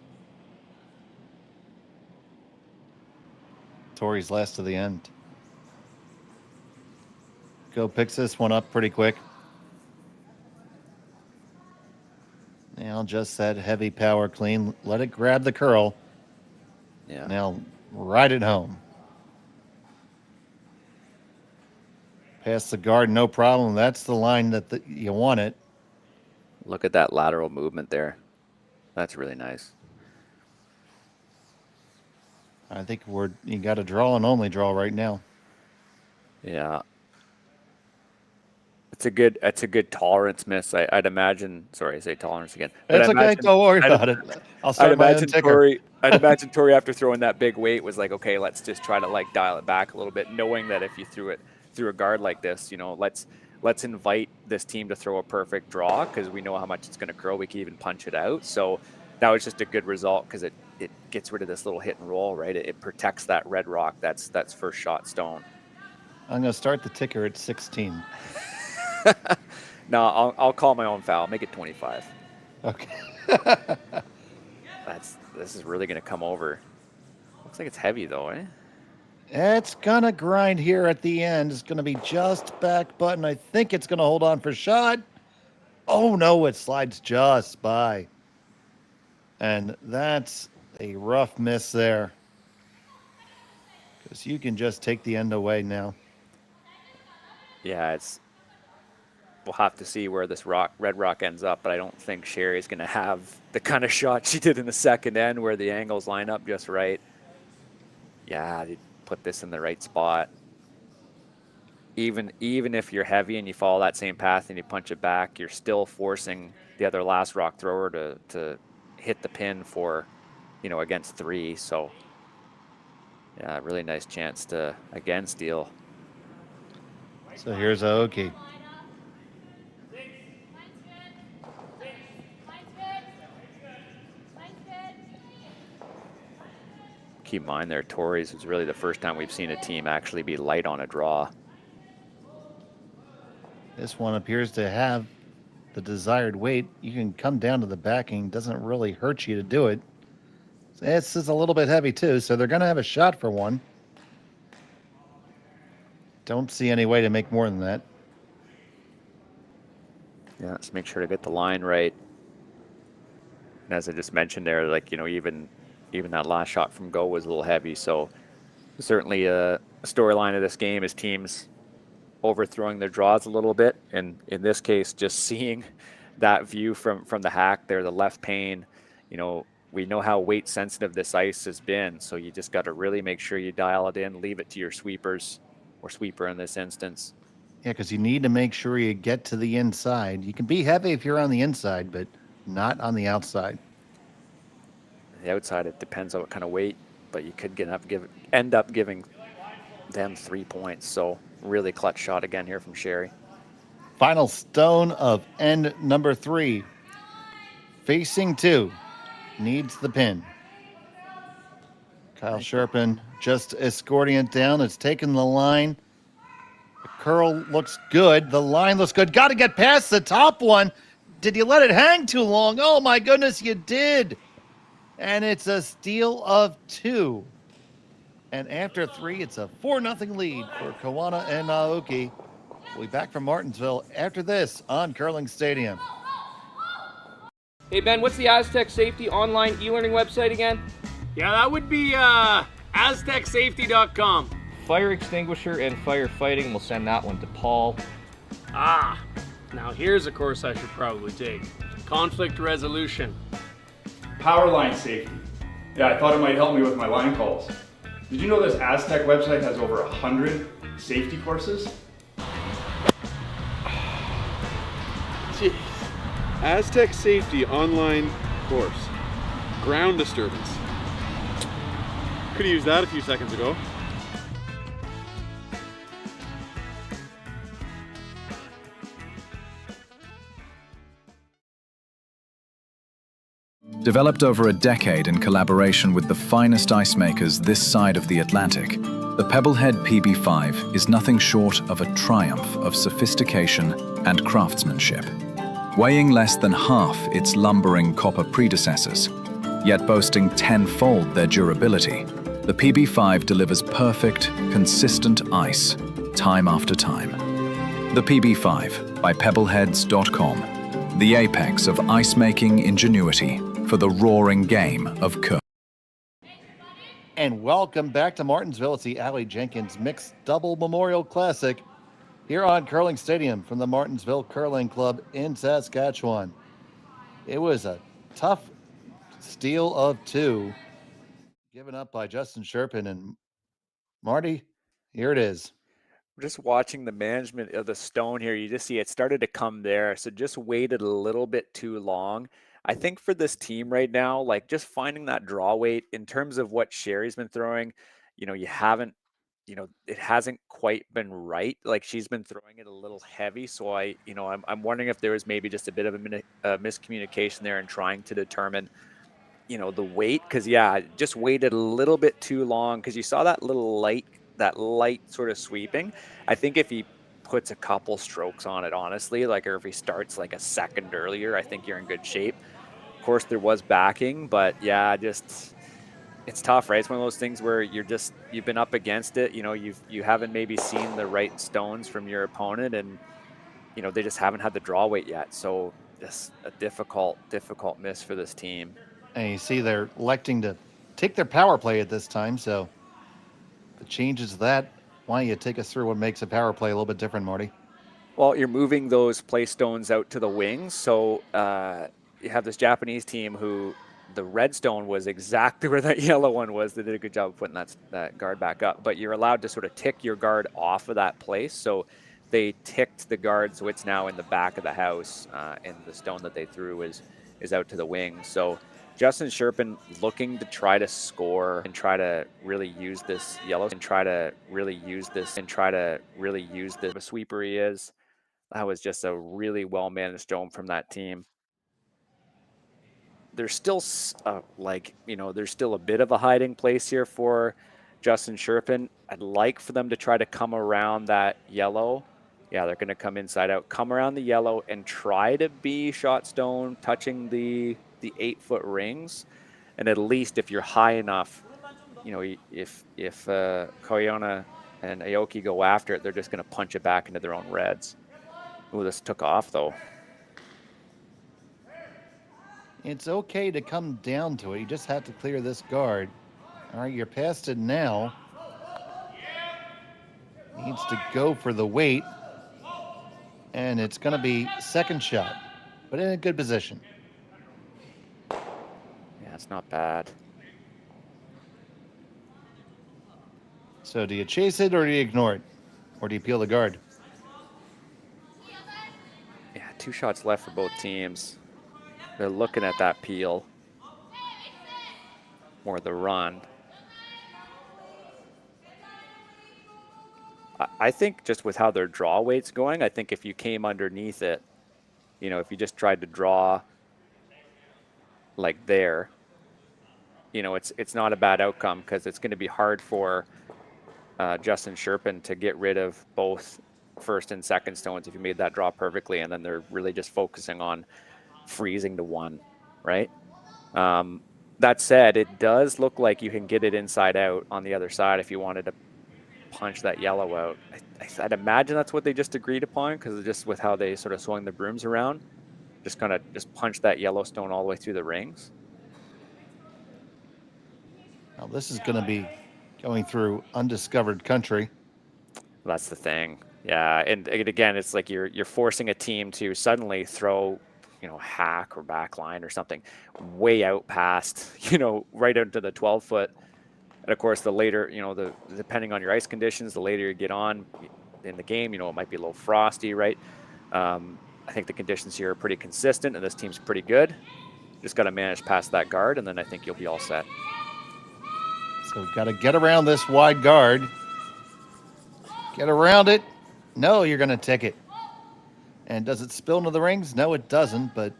Tori's last to the end. Go picks this one up pretty quick. Now just that heavy power clean. Let it grab the curl. Yeah. Now ride it home. Past the guard, no problem. That's the line that you want it. Look at that lateral movement there. That's really nice. I think you got a draw and only draw right now. Yeah. It's a good tolerance miss. I'd imagine. Sorry, I say tolerance again. It's okay. Don't worry about it. I'll start my own ticker. I'd imagine Tori, after throwing that big weight, was like, okay, let's just try to like dial it back a little bit, knowing that if you threw it through a guard like this, let's invite this team to throw a perfect draw because we know how much it's going to curl. We can even punch it out. So that was just a good result because it gets rid of this little hit and roll, right? It protects that red rock. That's first shot stone. I'm going to start the ticker at 16. No, I'll call my own foul. Make it 25. Okay. This is really going to come over. Looks like it's heavy though, eh? It's going to grind here at the end. It's going to be just back button. I think it's going to hold on for shot. Oh, no, it slides just by. And that's a rough miss there. Because you can just take the end away now. Yeah, we'll have to see where this red rock ends up, but I don't think Sherry's going to have the kind of shot she did in the second end where the angles line up just right. Yeah, they put this in the right spot. Even if you're heavy and you follow that same path and you punch it back, you're still forcing the other last rock thrower to hit the pin for, against 3. So, yeah, really nice chance to, again, steal. So here's Aoki. Keep in mind there, Tori's is really the first time we've seen a team actually be light on a draw. This one appears to have the desired weight. You can come down to the backing. Doesn't really hurt you to do it. This is a little bit heavy too, so they're going to have a shot for one. Don't see any way to make more than that. Yeah, let's make sure to get the line right. And as I just mentioned there, like, even that last shot from Go was a little heavy. So certainly a storyline of this game is teams overthrowing their draws a little bit. And in this case, just seeing that view from the hack there, the left pane, we know how weight sensitive this ice has been. So you just got to really make sure you dial it in, leave it to your sweepers, or sweeper in this instance. Yeah, because you need to make sure you get to the inside. You can be heavy if you're on the inside, but not on the outside. The outside, it depends on what kind of weight, but you could end up giving them 3 points. So really clutch shot again here from Sherry. Final stone of end number 3. Facing 2. Needs the pin. Kyle Cherpin just escorting it down. It's taken the line. The curl looks good. The line looks good. Got to get past the top one. Did you let it hang too long? Oh my goodness, you did. And it's a steal of 2. And after 3, it's a 4-0 lead for Koana and Aoki. We'll be back from Martensville after this on Curling Stadium. Hey Ben, what's the Aztec Safety online e-learning website again? Yeah, that would be aztecsafety.com. Fire extinguisher and firefighting, we'll send that one to Paul. Now here's a course I should probably take. Conflict resolution. Power line safety. Yeah, I thought it might help me with my line calls. Did you know this Aztec website has over 100 safety courses? Jeez. Aztec Safety online course. Ground disturbance. Could have used that a few seconds ago. Developed over a decade in collaboration with the finest ice makers this side of the Atlantic, the Pebblehead PB5 is nothing short of a triumph of sophistication and craftsmanship. Weighing less than half its lumbering copper predecessors, yet boasting tenfold their durability, the PB5 delivers perfect, consistent ice, time after time. The PB5 by Pebbleheads.com, the apex of ice-making ingenuity for the roaring game of curling. And welcome back to Martensville. It's the Aly Jenkins Mixed Double Memorial Classic here on Curling Stadium from the Martensville Curling Club in Saskatchewan. It was a tough steal of 2 given up by Justin Cherpin. And Marty, here it is. Just watching the management of the stone here, you just see it started to come there. So just waited a little bit too long. I think for this team right now, like just finding that draw weight in terms of what Sherry's been throwing, you haven't, it hasn't quite been right. Like she's been throwing it a little heavy. So I'm wondering if there was maybe just a bit of a miscommunication there in trying to determine, the weight. Cause yeah, just waited a little bit too long. Cause you saw that light sort of sweeping. I think if he puts a couple strokes on it, honestly, or if he starts like a second earlier, I think you're in good shape. Of course, there was backing, but yeah, it's tough, right? It's one of those things where you've been up against it. You haven't maybe seen the right stones from your opponent, and they just haven't had the draw weight yet. So just a difficult miss for this team. And you see they're electing to take their power play at this time, so the changes to that. Why don't you take us through what makes a power play a little bit different, Marty? Well, you're moving those play stones out to the wings. So you have this Japanese team who the red stone was exactly where that yellow one was. They did a good job of putting that guard back up. But you're allowed to sort of tick your guard off of that place. So they ticked the guard, so it's now in the back of the house, and the stone that they threw is out to the wing. So Justin Cherpin looking to try to score and try to really use this yellow and try to really use this a sweeper he is. That was just a really well-managed dome from that team. There's still there's still a bit of a hiding place here for Justin Cherpin. I'd like for them to try to come around that yellow. Yeah, they're going to come inside out, come around the yellow and try to be shot stone, touching the 8-foot rings. And at least if you're high enough, if Koana and Aoki go after it, they're just going to punch it back into their own reds. Ooh, this took off though. It's okay to come down to it. You just have to clear this guard. All right, you're past it now. Needs to go for the weight. And it's going to be second shot, but in a good position. Yeah, it's not bad. So do you chase it or do you ignore it? Or do you peel the guard? Yeah, 2 shots left for both teams. They're looking at that peel. More the run. I think just with how their draw weight's going, I think if you came underneath it, if you just tried to draw like there, it's not a bad outcome because it's going to be hard for Justin Cherpin to get rid of both first and second stones if you made that draw perfectly, and then they're really just focusing on freezing to 1, right? That said, it does look like you can get it inside out on the other side if you wanted to punch that yellow out. I'd imagine that's what they just agreed upon, because just with how they sort of swung the brooms around, just kind of punch that yellow stone all the way through the rings. Now this is going to be going through undiscovered country. That's the thing. Yeah, and again, it's like you're forcing a team to suddenly throw, hack or back line or something way out past, right into the 12-foot. And of course, the later, depending on your ice conditions, the later you get on in the game, it might be a little frosty, right? I think the conditions here are pretty consistent, and this team's pretty good. Just got to manage past that guard, and then I think you'll be all set. So we've got to get around this wide guard. Get around it. No, you're going to tick it. And does it spill into the rings? No, it doesn't, but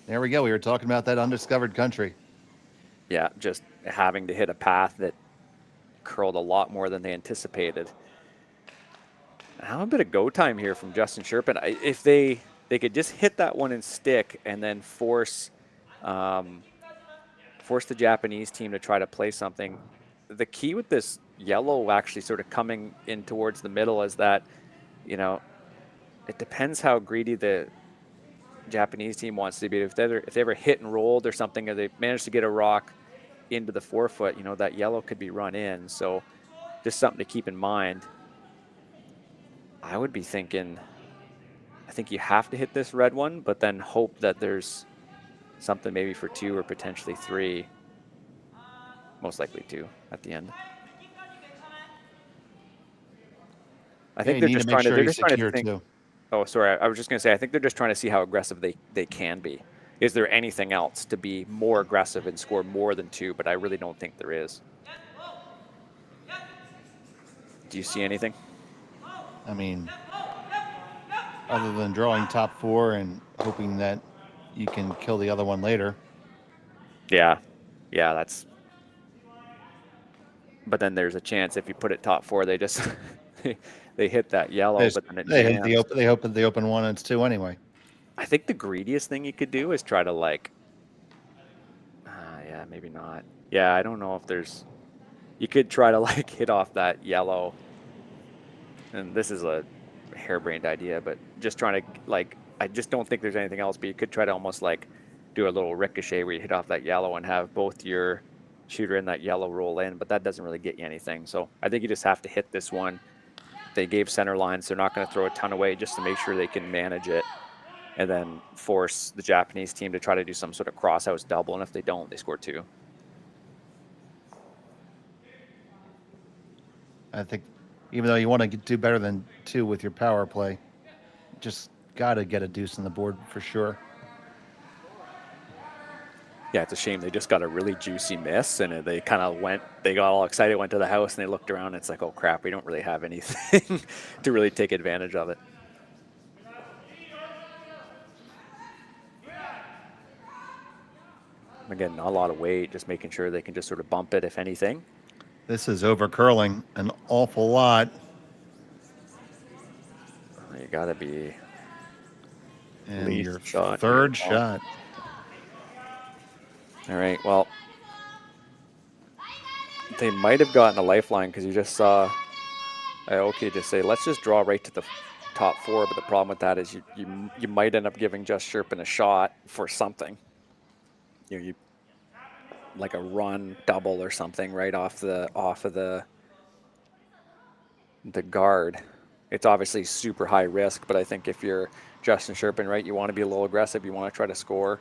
there we go. We were talking about that undiscovered country. Yeah, just having to hit a path that curled a lot more than they anticipated. Now a bit of go time here from Justin Cherpin. If they could just hit that one and stick, and then force the Japanese team to try to play something. The key with this yellow actually sort of coming in towards the middle is that, it depends how greedy the Japanese team wants to be. If they ever hit and rolled or something, or they managed to get a rock into the 4-foot, that yellow could be run in. So just something to keep in mind. I would be thinking, I think you have to hit this red one, but then hope that there's something maybe for 2 or potentially 3. Most likely 2 at the end. I think they're just trying to think. Too. Oh, sorry. I was just going to say, I think they're just trying to see how aggressive they can be. Is there anything else to be more aggressive and score more than 2? But I really don't think there is. Do you see anything? I mean, other than drawing top 4 and hoping that you can kill the other one later. Yeah, that's. But then there's a chance if you put it top 4, they just they hit that yellow. But then they open the open one and it's 2 anyway. I think the greediest thing you could do is try to yeah, maybe not. Yeah, I don't know if there's. You could try to hit off that yellow. And this is a harebrained idea, but just trying to I just don't think there's anything else. But you could try to almost do a little ricochet where you hit off that yellow and have both your shooter and that yellow roll in, but that doesn't really get you anything. So I think you just have to hit this one. They gave center lines. They're not going to throw a ton away just to make sure they can manage it and then force the Japanese team to try to do some sort of cross-house double. And if they don't, they score 2. I think even though you want to do better than 2 with your power play, just got to get a deuce on the board for sure. Yeah, it's a shame they just got a really juicy miss, and they kind of they got all excited, went to the house, and they looked around, and it's like, oh crap, we don't really have anything to really take advantage of it. Again, not a lot of weight, just making sure they can just sort of bump it, if anything. This is over curling an awful lot. You got to be And your shot. third shot. All right, well, they might have gotten a lifeline because you just saw Aoki just say, let's just draw right to the top 4. But the problem with that is you might end up giving just Cherpin a shot for something. You like a run double or something right off of the guard. It's obviously super high risk, but I think if you're Justin Cherpin, right, you want to be a little aggressive. You want to try to score.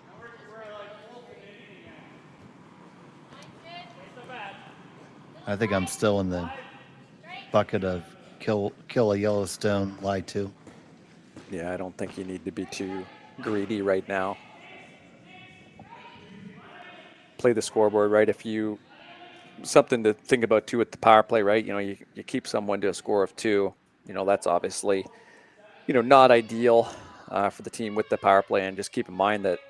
I think I'm still in the bucket of kill a Yellowstone, lie to. Yeah, I don't think you need to be too greedy right now. Play the scoreboard, right? If you, something to think about too with the power play, right? You know, you keep someone to a score of 2. You know, that's obviously, you know, not ideal for the team with the power play. And just keep in mind that,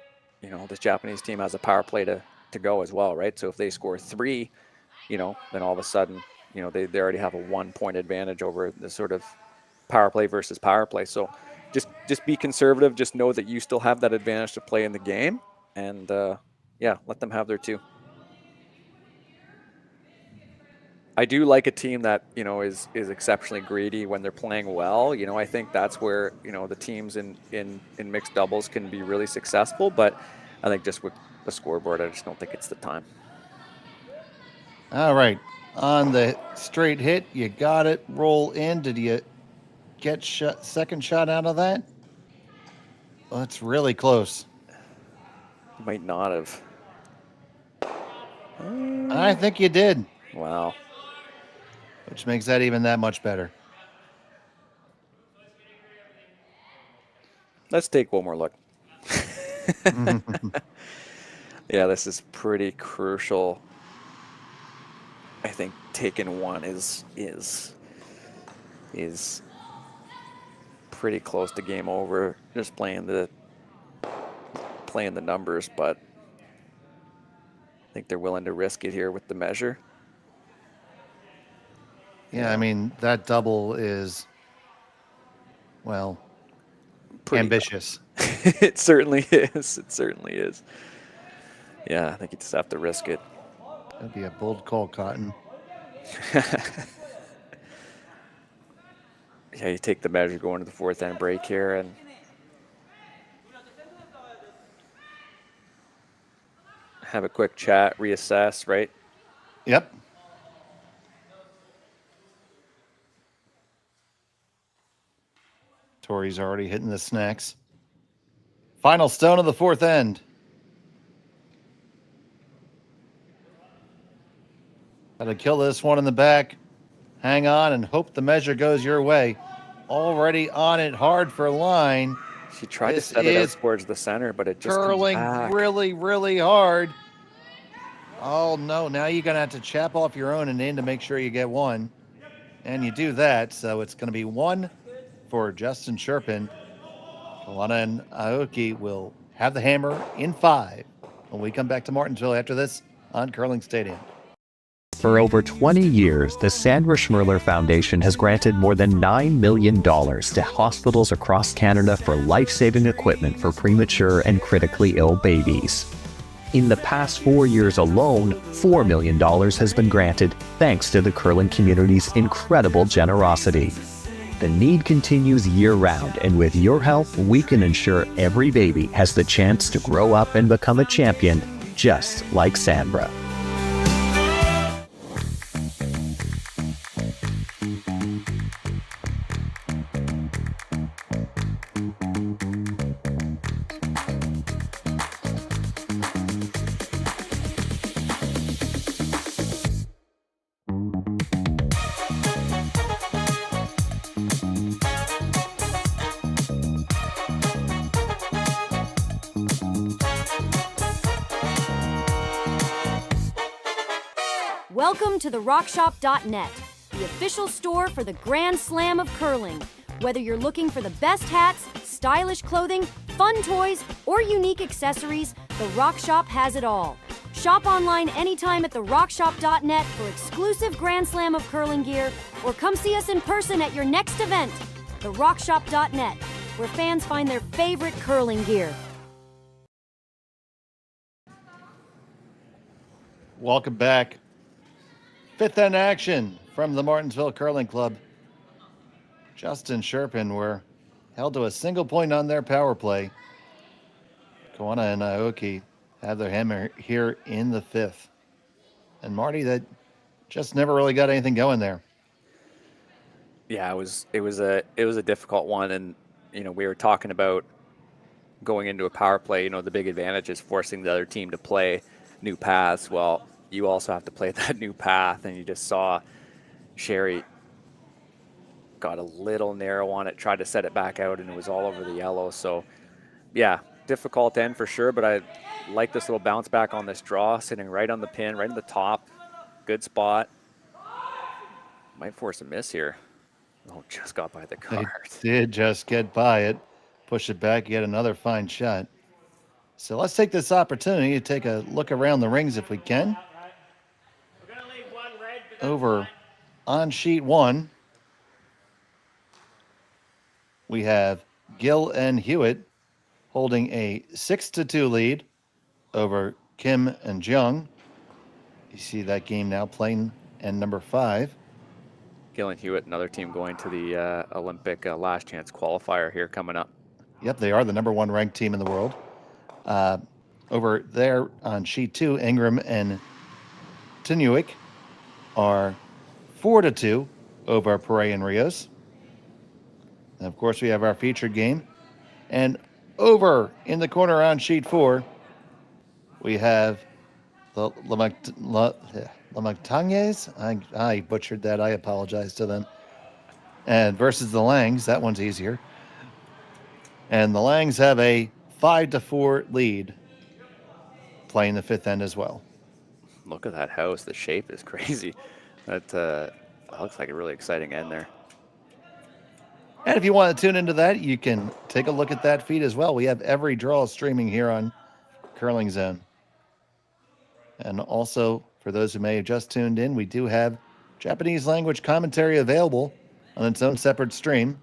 you know, this Japanese team has a power play to go as well, right? So if they score 3, you know, then all of a sudden, you know, they already have a 1-point advantage over the sort of power play versus power play. So just be conservative. Just know that you still have that advantage to play in the game. And, yeah, let them have their 2. I do like a team that, you know, is exceptionally greedy when they're playing well. You know, I think that's where, you know, the teams in mixed doubles can be really successful. But I think just with the scoreboard, I just don't think it's the time. All right. On the straight hit, you got it. Roll in. Did you get second shot out of that? Well, that's really close. Might not have. I think you did. Wow. Which makes that even that much better. Let's take one more look. Yeah, this is pretty crucial. I think taking 1 is pretty close to game over. Just playing the numbers, but I think they're willing to risk it here with the measure. Yeah, I mean, that double is, well, Pretty ambitious. It certainly is. It certainly is. Yeah, I think you just have to risk it. That'd be a bold call, Cotton. Yeah, you take the measure going to the 4th end break here and have a quick chat, reassess, right? Yep. Tori's already hitting the snacks. Final stone of the 4th end. Gotta kill this one in the back. Hang on and hope the measure goes your way. Already on it hard for line. She tried to set it out towards the center, but it just curling comes back. really, really hard. Oh no, now you're gonna have to chap off your own and in to make sure you get 1. And you do that, so it's gonna be 1 for Justin Cherpin. Koana and Aoki will have the hammer in 5 when we come back to Martensville after this on Curling Stadium. For over 20 years, the Sandra Schmirler Foundation has granted more than $9 million to hospitals across Canada for life-saving equipment for premature and critically ill babies. In the past 4 years alone, $4 million has been granted thanks to the curling community's incredible generosity. The need continues year-round, and with your help, we can ensure every baby has the chance to grow up and become a champion, just like Sandra. Welcome to the RockShop.net, the official store for the Grand Slam of curling. Whether you're looking for the best hats, stylish clothing, fun toys, or unique accessories, the Rock Shop has it all. Shop online anytime at the RockShop.net for exclusive Grand Slam of curling gear, or come see us in person at your next event. The RockShop.net, where fans find their favorite curling gear. Welcome back. Fifth end action from the Martensville Curling Club. Justin Cherpin were held to a single point on their power play. Koana and Aoki have their hammer here in the fifth. And Marty, that just never really got anything going there. Yeah, it was a difficult one, and we were talking about going into a power play. The big advantage is forcing the other team to play new paths. Well, you also have to play that new path, and you just saw Sherry got a little narrow on it, tried to set it back out, and it was all over the yellow. So, yeah, difficult end for sure, but I like this little bounce back on this draw, sitting right on the pin, right in the top. Good spot. Might force a miss here. Oh, just got by the card. They did just get by it, push it back, get another fine shot. So let's take this opportunity to take a look around the rings if we can. Over on sheet one, we have Gill and Hewitt holding a 6-2 lead over Kim and Jung. You see that game now playing end number 5. Gill and Hewitt, another team going to the Olympic last chance qualifier here coming up. Yep, they are the number 1 ranked team in the world. Over there on sheet 2, Ingram and Tinuik are 4-2 over Pere and Rios. And of course, we have our featured game. And over in the corner on sheet 4, we have the Lamactagnes. I butchered that. I apologize to them. And versus the Langs. That one's easier. And the Langs have a 5-4 lead, playing the fifth end as well. Look at that house. The shape is crazy. That looks like a really exciting end there. And if you want to tune into that, you can take a look at that feed as well. We have every draw streaming here on Curling Zone. And also, for those who may have just tuned in, we do have Japanese language commentary available on its own separate stream.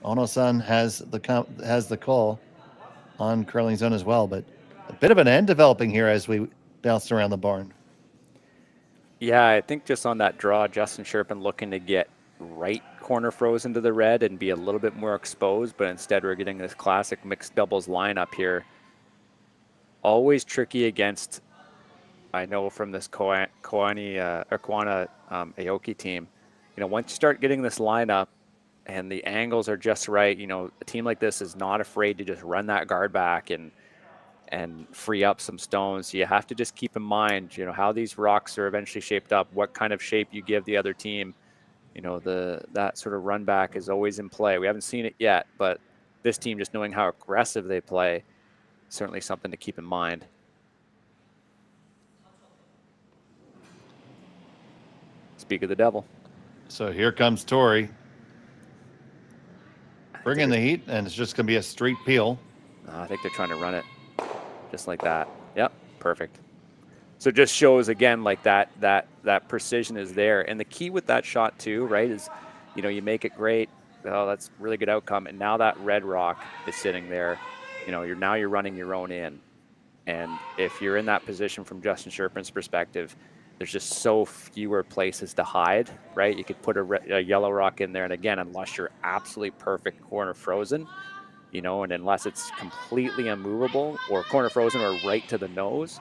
Ono-san has the call on Curling Zone as well, but a bit of an end developing here as we bounce around the barn. Yeah, I think just on that draw, Justin Cherpin looking to get right corner froze into the red and be a little bit more exposed, but instead we're getting this classic mixed doubles lineup here. Always tricky against, I know from this Koana Aoki team, once you start getting this lineup and the angles are just right, a team like this is not afraid to just run that guard back and free up some stones. So you have to just keep in mind, how these rocks are eventually shaped up, what kind of shape you give the other team. That sort of run back is always in play. We haven't seen it yet, but this team, just knowing how aggressive they play, certainly something to keep in mind. Speak of the devil. So here comes Tori, bringing the heat, and it's just going to be a straight peel. I think they're trying to run it just like that. Yep, perfect. So it just shows again, like that precision is there. And the key with that shot too, right, is, you make it great. Oh, that's really good outcome. And now that red rock is sitting there, you're running your own in. And if you're in that position from Justin Cherpin's perspective, there's just so fewer places to hide, right? You could put a yellow rock in there, and again, unless you're absolutely perfect corner frozen, you know, and unless it's completely immovable or corner frozen or right to the nose,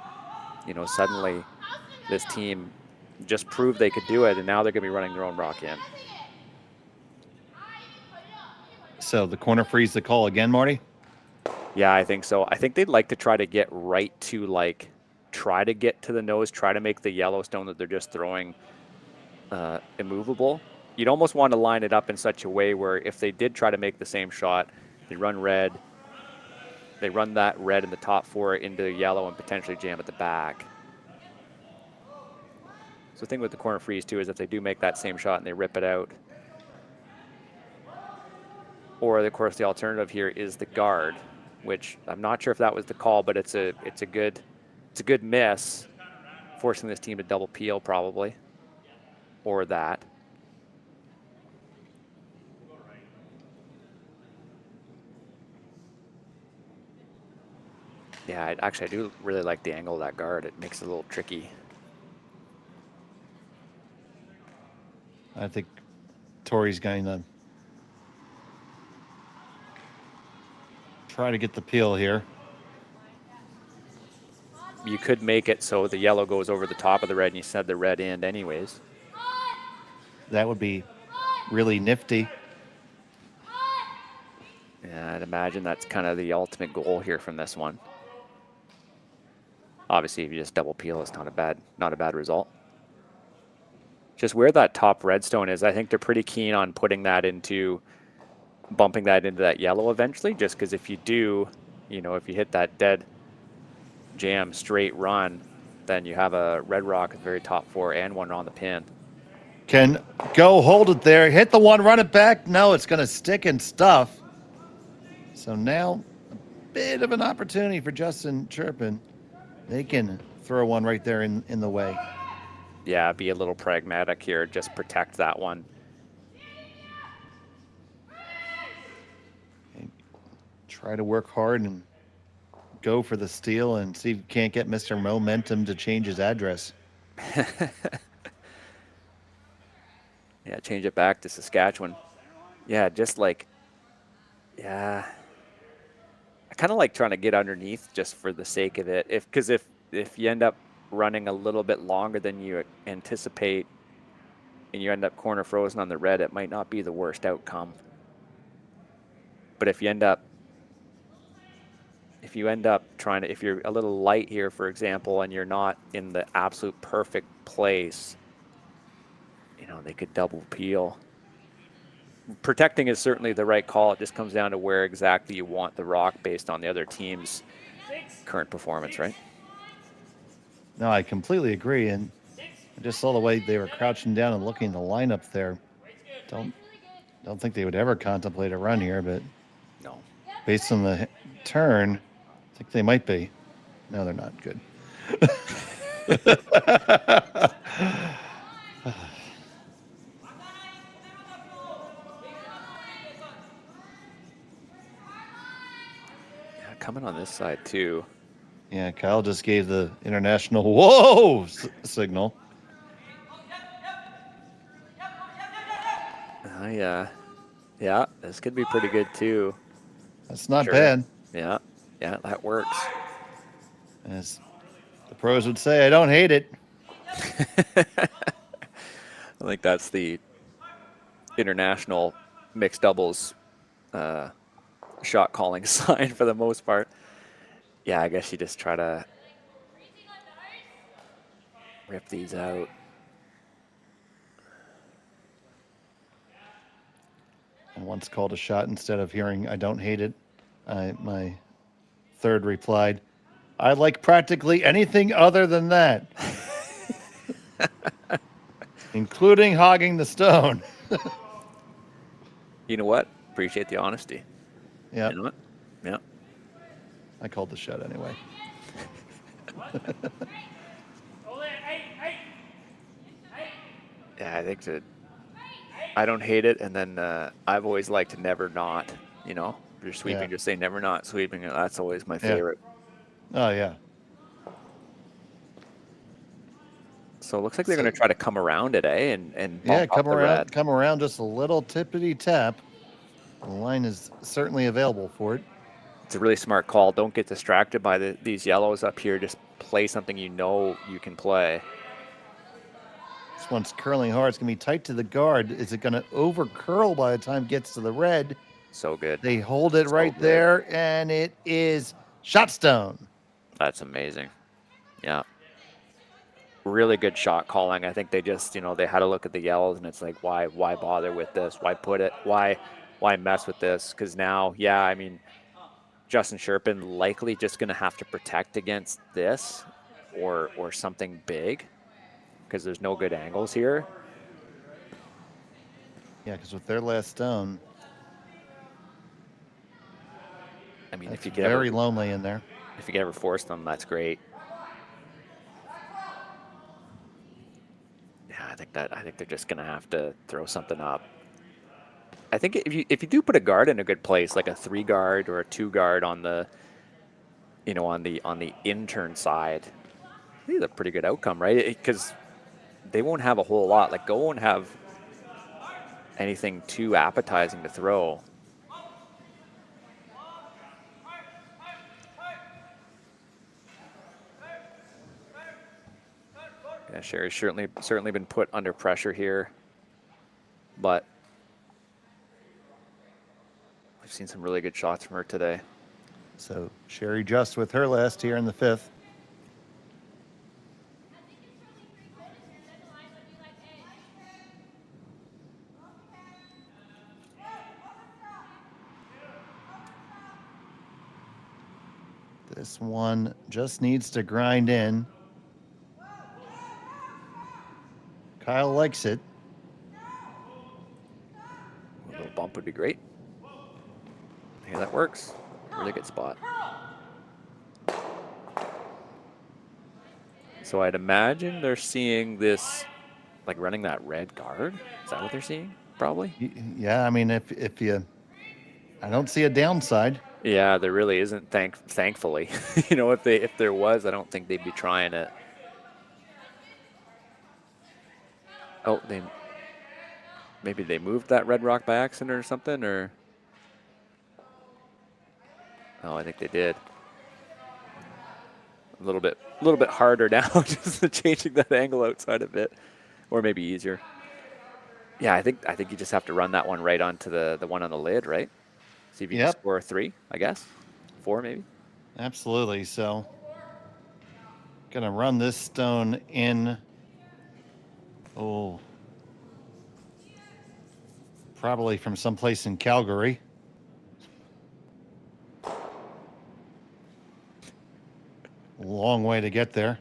you know, suddenly this team just proved they could do it, and now they're going to be running their own rock in. So the corner freeze the call again, Marty? Yeah, I think so. I think they'd like to try to get right to, like, try to get to the nose, try to make the Yellowstone that they're just throwing immovable. You'd almost want to line it up in such a way where if they did try to make the same shot, they run red, they run that red in the top 4 into yellow and potentially jam at the back. So the thing with the corner freeze too is if they do make that same shot and they rip it out, or of course the alternative here is the guard, which I'm not sure if that was the call, but it's a good miss, forcing this team to double peel probably, or that. Yeah, I do really like the angle of that guard. It makes it a little tricky. I think Tori's going to try to get the peel here. You could make it so the yellow goes over the top of the red and you send the red end anyways. That would be really nifty. Yeah, I'd imagine that's kind of the ultimate goal here from this one. Obviously, if you just double peel, it's not a bad result. Just where that top redstone is, I think they're pretty keen on putting that into, bumping that into that yellow eventually, just because if you do, you know, if you hit that dead jam straight run, then you have a red rock at the very top 4 and one on the pin. Can go hold it there, hit the one, run it back. No, it's going to stick and stuff. So now a bit of an opportunity for Justin Cherpin. They can throw one right there in the way. Yeah, be a little pragmatic here. Just protect that one. And try to work hard and go for the steal and see if you can't get Mr. Momentum to change his address. Yeah, change it back to Saskatchewan. Yeah, just like, yeah. I kind of like trying to get underneath just for the sake of it. Because if you end up running a little bit longer than you anticipate and you end up corner frozen on the red, it might not be the worst outcome. But if you end up trying to, if you're a little light here, for example, and you're not in the absolute perfect place, you know, they could double peel. Protecting is certainly the right call. It just comes down to where exactly you want the rock based on the other team's current performance, right? No, I completely agree. And I just saw the way they were crouching down and looking at the lineup there. Don't think they would ever contemplate a run here, but no. Based on the turn, I think they might be. No, they're not. Good. Coming on this side too. Yeah, Kyle just gave the international whoa signal. Yeah, this could be pretty good too. That's not bad. Yeah, that works. As the pros would say, I don't hate it. I think that's the international mixed doubles shot calling sign for the most part. Yeah, I guess you just try to rip these out. I once called a shot instead of hearing I don't hate it. My third replied, I like practically anything other than that. Including hogging the stone. You know what? Appreciate the honesty. Yeah. You know what? Yeah. I called the shot anyway. Yeah, I think that I don't hate it, and then I've always liked to never not, you know? If you're sweeping, just say never not sweeping. That's always my favorite. Oh, yeah. So it looks like they're going to try to come around it, eh? And Yeah, bump up the red. come around just a little tippity tap. The line is certainly available for it. It's a really smart call. Don't get distracted by these yellows up here. Just play something you know you can play. This one's curling hard. It's going to be tight to the guard. Is it going to over curl by the time it gets to the red? So good. They hold it right there, and it is shot stone. That's amazing. Yeah. Really good shot calling. I think they just, they had a look at the yellows, and it's like, why bother with this? Why put it? Why mess with this? Because now, yeah, I mean, Justin Cherpin likely just going to have to protect against this or something big because there's no good angles here. Yeah, because with their last stone, I mean, if if you get get very lonely in there. If you can ever force them, that's great. Yeah, I think they're just gonna have to throw something up. I think if you do put a guard in a good place, like a 3 guard or a 2 guard on the, on the intern side, I think it's a pretty good outcome, right? Because they won't have a whole lot. Like, Go won't have anything too appetizing to throw. Yeah, Sherry's certainly been put under pressure here, but we've seen some really good shots from her today. So Sherry just with her last here in the 5th. This one just needs to grind in. Kyle likes it. A little bump would be great. Yeah, that works. Really good spot. So I'd imagine they're seeing this, like running that red guard. Is that what they're seeing? Probably. Yeah, I mean, if you, I don't see a downside. Yeah, there really isn't. Thankfully, if there was, I don't think they'd be trying it. Oh, maybe they moved that red rock by accident or something, or oh, I think they did. A little bit harder now, just changing that angle outside of it, or maybe easier. Yeah, I think you just have to run that one right onto the one on the lid, right? See if you can score 3, I guess, 4 maybe. Absolutely. So, gonna run this stone in. Oh, probably from someplace in Calgary. Long way to get there.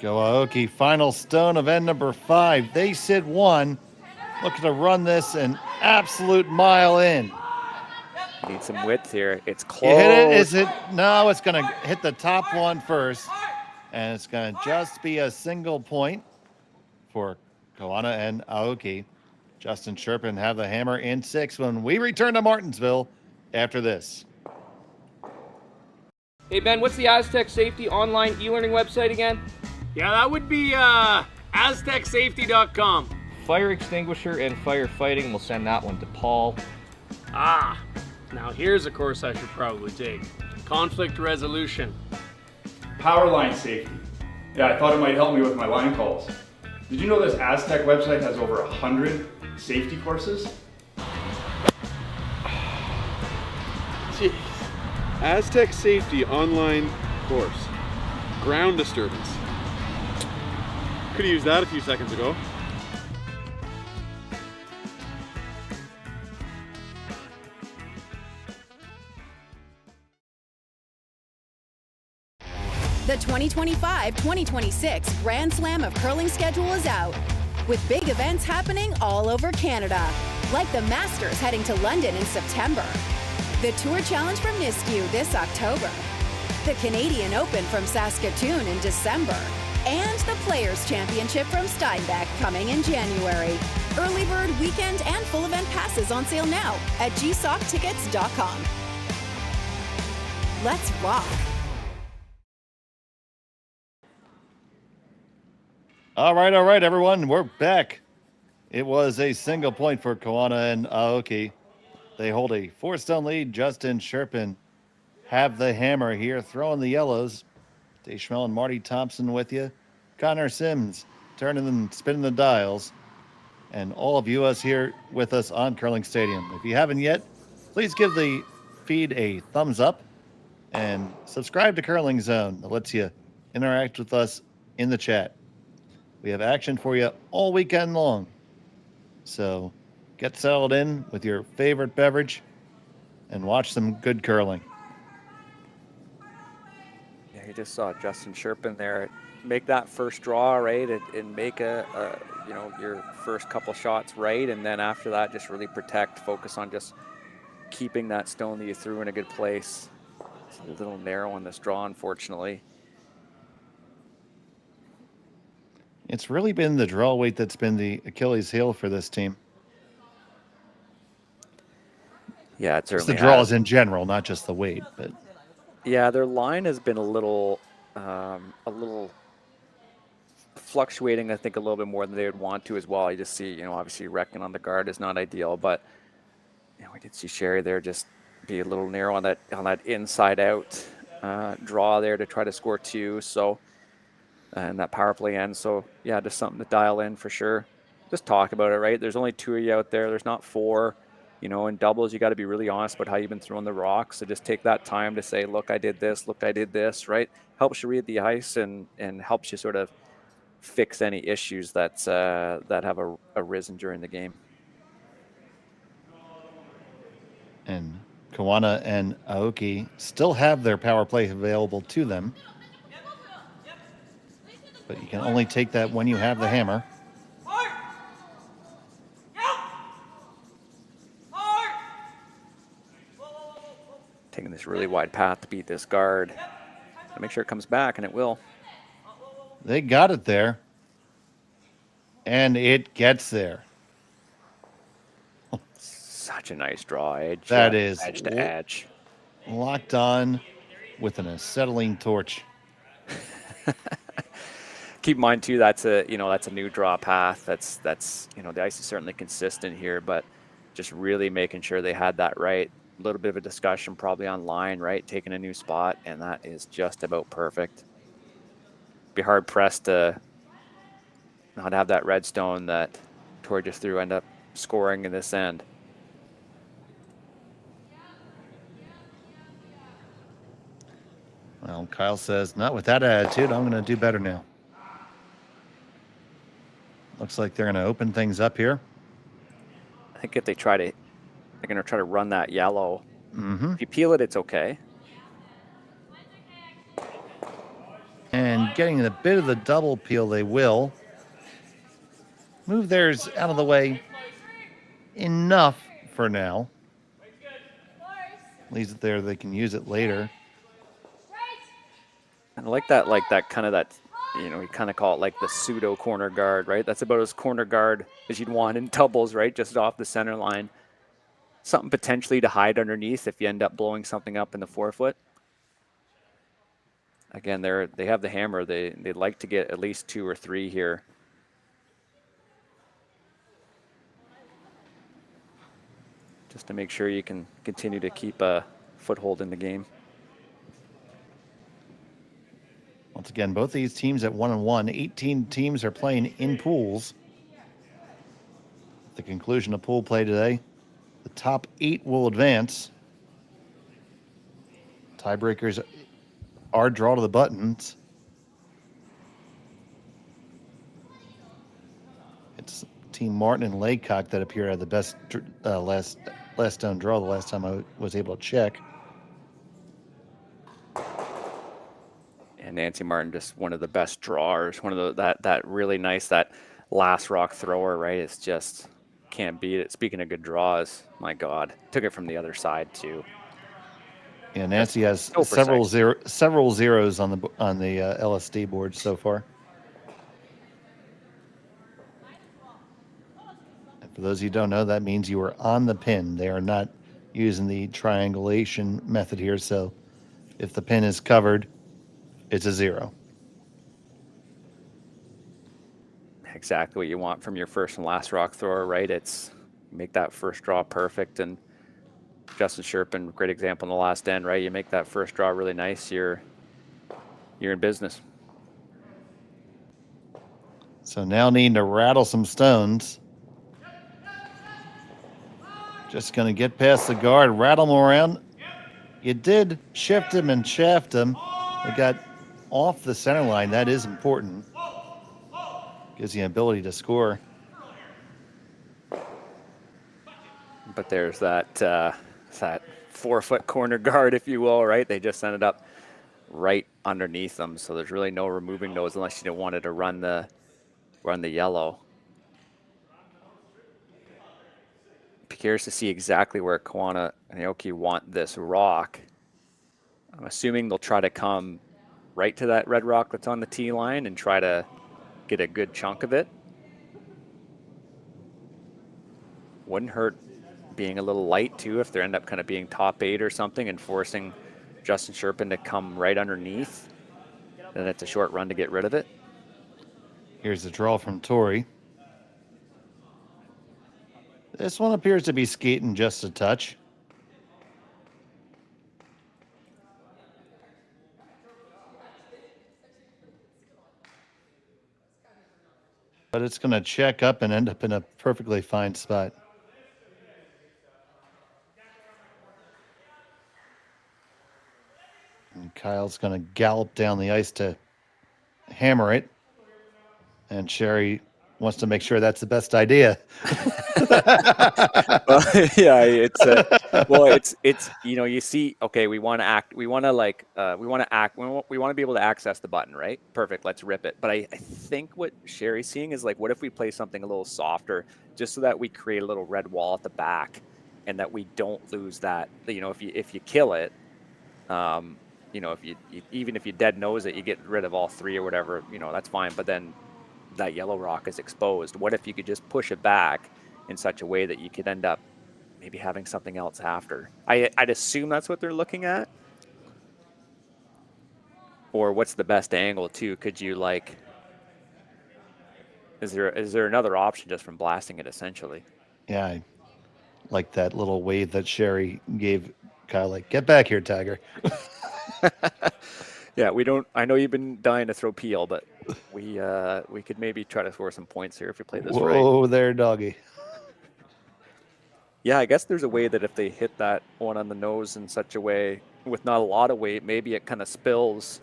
Go Aoki, final stone of end number 5. They sit 1. Looking to run this an absolute mile in. Need some width here. It's close. You hit it? Is it? No, it's going to hit the top one first. And it's going to just be a single point for Koana and Aoki. Justin Cherpin have the hammer in 6 when we return to Martensville after this. Hey, Ben, what's the Aztec Safety online e-learning website again? Yeah, that would be aztecsafety.com. Fire extinguisher and firefighting. We'll send that one to Paul. Ah, now here's a course I should probably take. Conflict resolution. Power line safety. Yeah, I thought it might help me with my line calls. Did you know this Aztec website has over 100 safety courses? Jeez. Aztec Safety online course. Ground disturbance. Could have used that a few seconds ago. The 2025-2026 Grand Slam of Curling schedule is out, with big events happening all over Canada, like the Masters heading to London in September, the Tour Challenge from Nisku this October, the Canadian Open from Saskatchewan in December, and the Players' Championship from Steinbach coming in January. Early bird weekend and full event passes on sale now at gsoctickets.com. Let's rock! All right, everyone. We're back. It was a single point for Koana and Aoki. They hold a 4-stone lead. Justin Cherpin have the hammer here, throwing the yellows. Dave Schmel and Marty Thompson with you. Connor Sims turning and spinning the dials. And all of you us here with us on Curling Stadium. If you haven't yet, please give the feed a thumbs up and subscribe to Curling Zone. That lets you interact with us in the chat. We have action for you all weekend long. So get settled in with your favorite beverage and watch some good curling. Yeah, you just saw Justin Cherpin there make that first draw right and make your first couple shots right, and then after that just really focus on just keeping that stone that you threw in a good place. It's a little narrow on this draw, unfortunately. It's really been the draw weight that's been the Achilles heel for this team. Yeah, it certainly it's the draws in general, not just the weight. But yeah, their line has been a little fluctuating, I think, a little bit more than they would want to as well. You just see, obviously wrecking on the guard is not ideal, but we did see Sherry there just be a little narrow on that inside out draw there to try to score 2. So, and that power play end. So yeah, just something to dial in for sure. Just talk about it, right? There's only 2 of you out there. There's not 4. In doubles, you got to be really honest about how you've been throwing the rocks. So just take that time to say, look, I did this, right? Helps you read the ice and helps you sort of fix any issues that have arisen during the game. And Koana and Aoki still have their power play available to them. But you can only take that when you have the hammer. Taking this really wide path to beat this guard. So make sure it comes back, and it will. They got it there. And it gets there. Such a nice draw, edge. That is edge to edge. Locked on with an acetylene torch. Keep in mind too, that's a new draw path. That's the ice is certainly consistent here, but just really making sure they had that right. A little bit of a discussion probably online, right? Taking a new spot, and that is just about perfect. Be hard pressed to not have that red stone that Tori just threw end up scoring in this end. Well, Kyle says, not with that attitude, I'm going to do better now. Looks like they're going to open things up here. I think if they're going to try to run that yellow. Mm-hmm. If you peel it, it's okay. And getting a bit of the double peel, they will. Move theirs out of the way enough for now. Leaves it there, they can use it later. And I like that you kind of call it like the pseudo corner guard, right? That's about as corner guard as you'd want in doubles, right? Just off the center line. Something potentially to hide underneath if you end up blowing something up in the forefoot. Again, they have the hammer. They'd like to get at least 2 or 3 here. Just to make sure you can continue to keep a foothold in the game. Once again, both these teams at 1-1. 18 teams are playing in pools. At the conclusion of pool play today, the top 8 will advance. Tiebreakers are draw to the buttons. It's Team Martin and Laycock that appear to have the best last stone draw the last time I was able to check. And Nancy Martin, just one of the best drawers, one of that really nice, that last rock thrower, right? It's just can't beat it. Speaking of good draws, my God, took it from the other side too. Yeah, Nancy has so several zeros on the LSD board so far. And for those of you who don't know, that means you are on the pin. They are not using the triangulation method here. So if the pin is covered, it's a 0. exactly what you want from your first and last rock thrower, right? It's make that first draw perfect. And Justin Cherpin, great example in the last end, right? You make that first draw really nice, you're in business. So now needing to rattle some stones. Just going to get past the guard, rattle him around. You did shift him and shaft him. We got off the center line. That is important. Gives you the ability to score. But there's that 4-foot corner guard, if you will, right? They just ended up right underneath them, so there's really no removing those unless you didn't want it to run the yellow. Be curious to see exactly where Koana and Aoki want this rock. I'm assuming they'll try to come right to that red rock that's on the tee line and try to get a good chunk of it. Wouldn't hurt being a little light too if they end up kind of being top 8 or something and forcing Justin Cherpin to come right underneath. Then it's a short run to get rid of it. Here's the draw from Tori. This one appears to be skating just a touch. But it's going to check up and end up in a perfectly fine spot. And Kyle's going to gallop down the ice to hammer it. And Sherry wants to make sure that's the best idea. Well, yeah, it's you see, okay, we want to be able to access the button, right? Perfect, let's rip it. But I think what Sherry's seeing is like, what if we play something a little softer, just so that we create a little red wall at the back, and that we don't lose that. If you kill it, if you even if you dead nose it, you get rid of all 3 or whatever, that's fine. But then that yellow rock is exposed. What if you could just push it back in such a way that you could end up maybe having something else after? I'd assume that's what they're looking at. Or what's the best angle too? Could you is there another option just from blasting it essentially? Yeah, I like that little wave that Sherry gave Kyle, like, get back here, Tiger. Yeah, I know you've been dying to throw peel, but we could maybe try to score some points here if we play this right. Whoa there, doggy. Yeah, I guess there's a way that if they hit that one on the nose in such a way with not a lot of weight, maybe it kind of spills.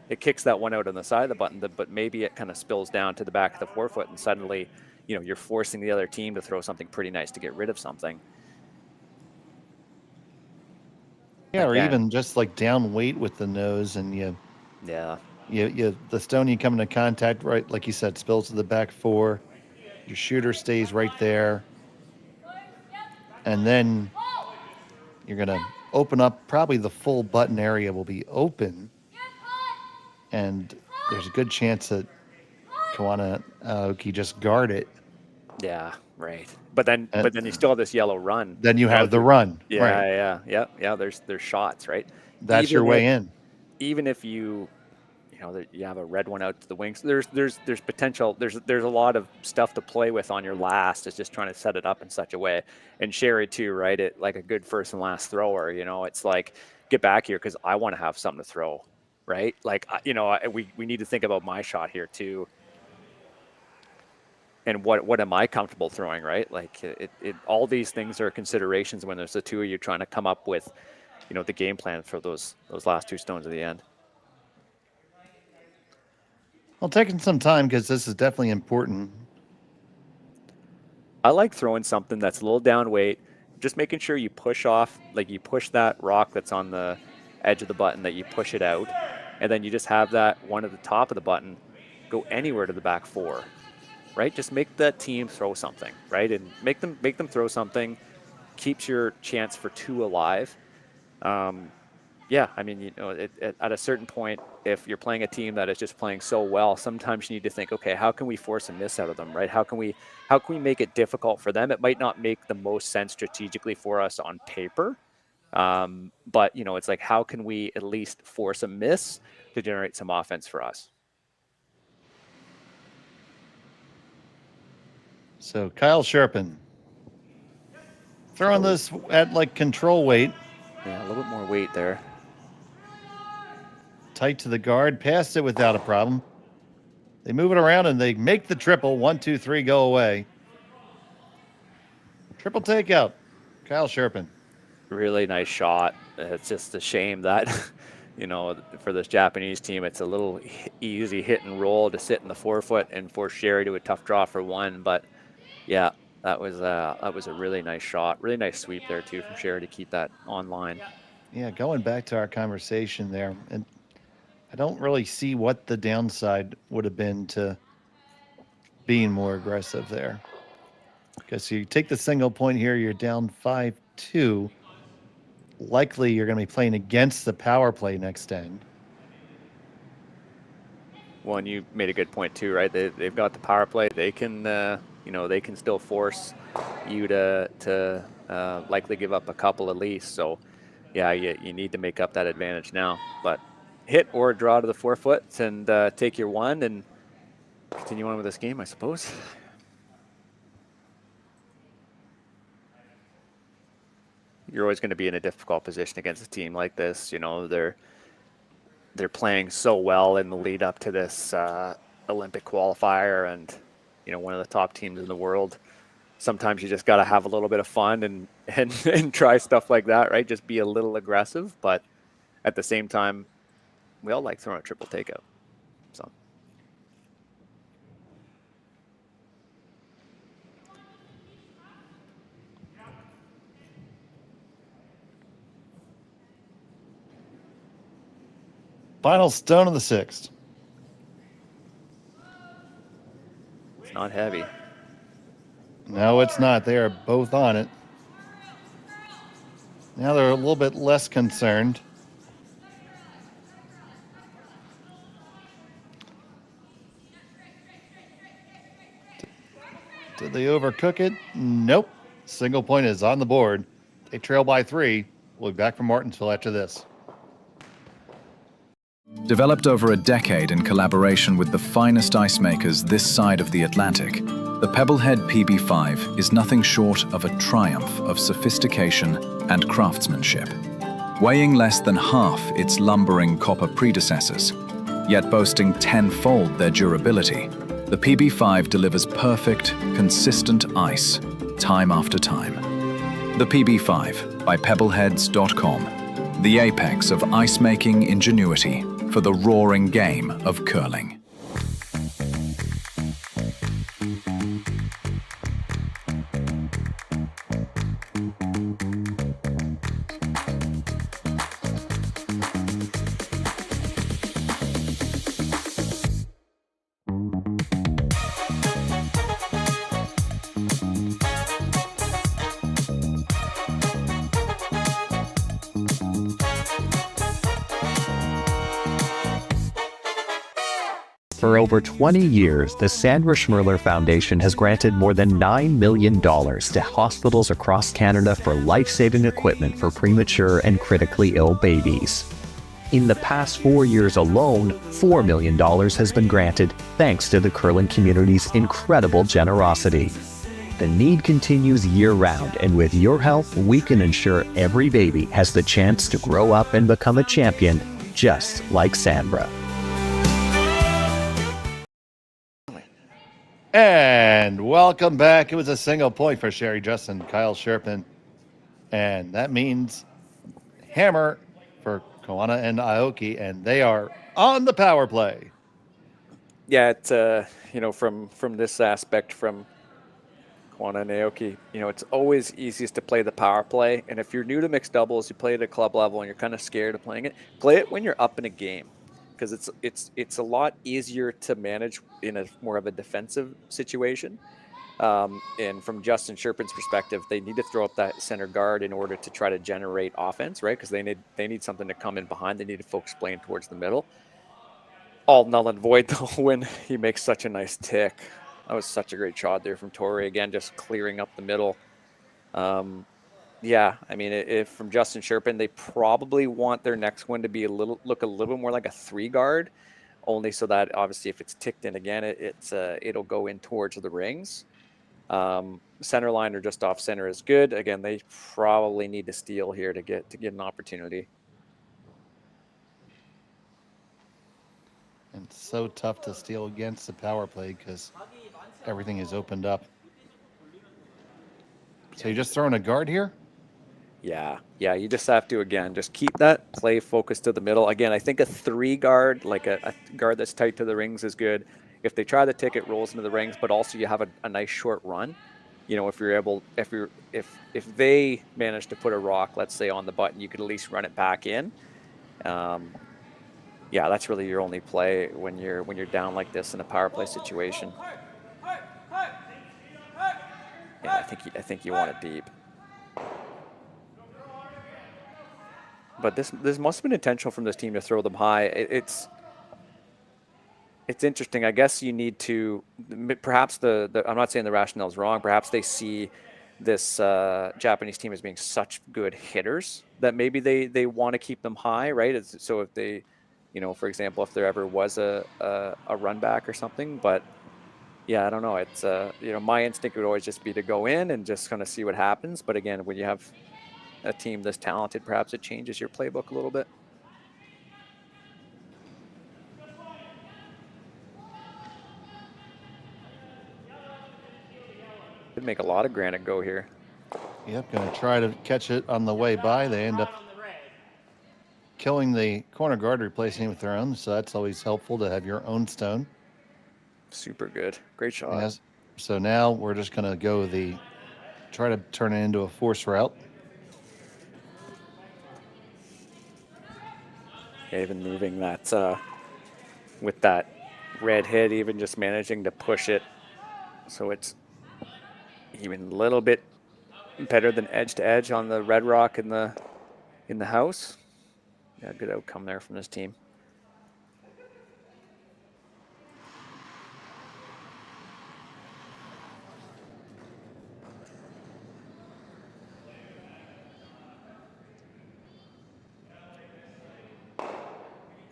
It kicks that one out on the side of the button, but maybe it kind of spills down to the back of the forefoot, and suddenly, you're forcing the other team to throw something pretty nice to get rid of something. Yeah, or even just like down weight with the nose, and the stone you come into contact, right, like you said, spills to the back 4. Your shooter stays right there. And then you're going to open up, probably the full button area will be open. And there's a good chance that Koana Aoki just guard it. Yeah, right. But then you still have this yellow run. Then you have the run. Yeah, right. Yeah. There's shots, right? That's your way in. Even if you have a red one out to the wings, there's potential. There's a lot of stuff to play with on your last. It's just trying to set it up in such a way. And Sherry too, right? It like a good first and last thrower. It's like, get back here because I want to have something to throw, right? Like we need to think about my shot here too. And what am I comfortable throwing, right? Like all these things are considerations when there's the two of you trying to come up with, the game plan for those last 2 stones at the end. Well, taking some time because this is definitely important. I like throwing something that's a little down weight, just making sure you push off, like you push that rock that's on the edge of the button, that you push it out, and then you just have that one at the top of the button go anywhere to the back 4. Right? Just make that team throw something, right? And make them throw something, keeps your chance for 2 alive. Yeah, I mean, at a certain point, if you're playing a team that is just playing so well, sometimes you need to think, okay, how can we force a miss out of them, right? How can we make it difficult for them? It might not make the most sense strategically for us on paper, but it's like, how can we at least force a miss to generate some offense for us? So Kyle Cherpin throwing this at like control weight. Yeah, a little bit more weight there. Tight to the guard, passed it without a problem. They move it around and they make the triple. 1, 2, 3, go away. Triple takeout. Kyle Cherpin. Really nice shot. It's just a shame that, you know, for this Japanese team, it's a little easy hit and roll to sit in the forefoot and force Sherry to a tough draw for one. But yeah, that was a really nice shot. Really nice sweep there too from Sherry to keep that online. Yeah, going back to our conversation there, and I don't really see what the downside would have been to being more aggressive there. Because you take the single point here, you're down 5-2. Likely you're going to be playing against the power play next end. Well, and you made a good point too, right? They've got the power play. They can, you know, they can still force you to likely give up a couple at least. So, yeah, you need to make up that advantage now. But hit or draw to the forefoot and take your one and continue on with this game, I suppose. You're always going to be in a difficult position against a team like this. You know, they're playing so well in the lead up to this Olympic qualifier, and you know, one of the top teams in the world. Sometimes you just got to have a little bit of fun and try stuff like that, right? Just be a little aggressive, but at the same time, we all like throwing a triple takeout. So. Final stone of the sixth. It's not heavy. No, it's not. They are both on it. Now they're a little bit less concerned. Did they overcook it? Nope. Single point is on the board. They trail by 3. We'll be back from Martensville after this. Developed over a decade in collaboration with the finest ice makers this side of the Atlantic, the Pebblehead PB5 is nothing short of a triumph of sophistication and craftsmanship. Weighing less than half its lumbering copper predecessors, yet boasting 10-fold their durability, the PB5 delivers perfect, consistent ice, time after time. The PB5 by Pebbleheads.com, the apex of ice-making ingenuity for the roaring game of curling. For over 20 years, the Sandra Schmirler Foundation has granted more than $9 million to hospitals across Canada for life-saving equipment for premature and critically ill babies. In the past 4 years alone, $4 million has been granted thanks to the curling community's incredible generosity. The need continues year-round, and with your help, we can ensure every baby has the chance to grow up and become a champion, just like Sandra. And welcome back. It was a single point for Sherry Justin, Kyle Cherpin. And that means hammer for Koana and Aoki, and they are on the power play. Yeah, it's you know, from this aspect, from Koana and Aoki, you know, it's always easiest to play the power play. And if you're new to mixed doubles, you play at a club level and you're kind of scared of playing it, play it when you're up in a game. Because it's a lot easier to manage in a more of a defensive situation. And from Justin Cherpin's perspective, they need to throw up that center guard in order to try to generate offense, right? Because they need something to come in behind. They need to focus playing towards the middle. All null and void though when he makes such a nice tick. That was such a great shot there from Tori. Again, just clearing up the middle. Yeah, I mean, if from Justin Cherpin, they probably want their next one to be look a little bit more like a 3 guard, only so that obviously if it's ticked in again, it'll go in towards the rings. Center line or just off center is good. Again, they probably need to steal here to get an opportunity. And it's so tough to steal against the power play because everything is opened up. So you're just throwing a guard here? Yeah, you just have to, again, just keep that play focused to the middle. Again, I think a 3 guard, like a guard that's tight to the rings is good. If they try the ticket, rolls into the rings, but also you have a nice short run. You know, if they manage to put a rock, let's say, on the button, you could at least run it back in. Yeah, that's really your only play when you're down like this in a power play situation. Yeah, I think you want it deep. But this must have been intentional from this team to throw them high. It's interesting. I guess you need to, perhaps I'm not saying the rationale is wrong. Perhaps they see this Japanese team as being such good hitters that maybe they want to keep them high, right? So if they, you know, for example, if there ever was a run back or something. But yeah, I don't know. It's you know, my instinct would always just be to go in and just kind of see what happens. But again, when you have a team this talented, perhaps it changes your playbook a little bit. Could make a lot of granite go here. Yep, going to try to catch it on the way by. They end up killing the corner guard, replacing it with their own. So that's always helpful to have your own stone. Super good. Great shot. Yes. So now we're just going to go try to turn it into a force route. Yeah, even moving that with that red hit, even just managing to push it so it's even a little bit better than edge to edge on the red rock in the house. Yeah, good outcome there from this team.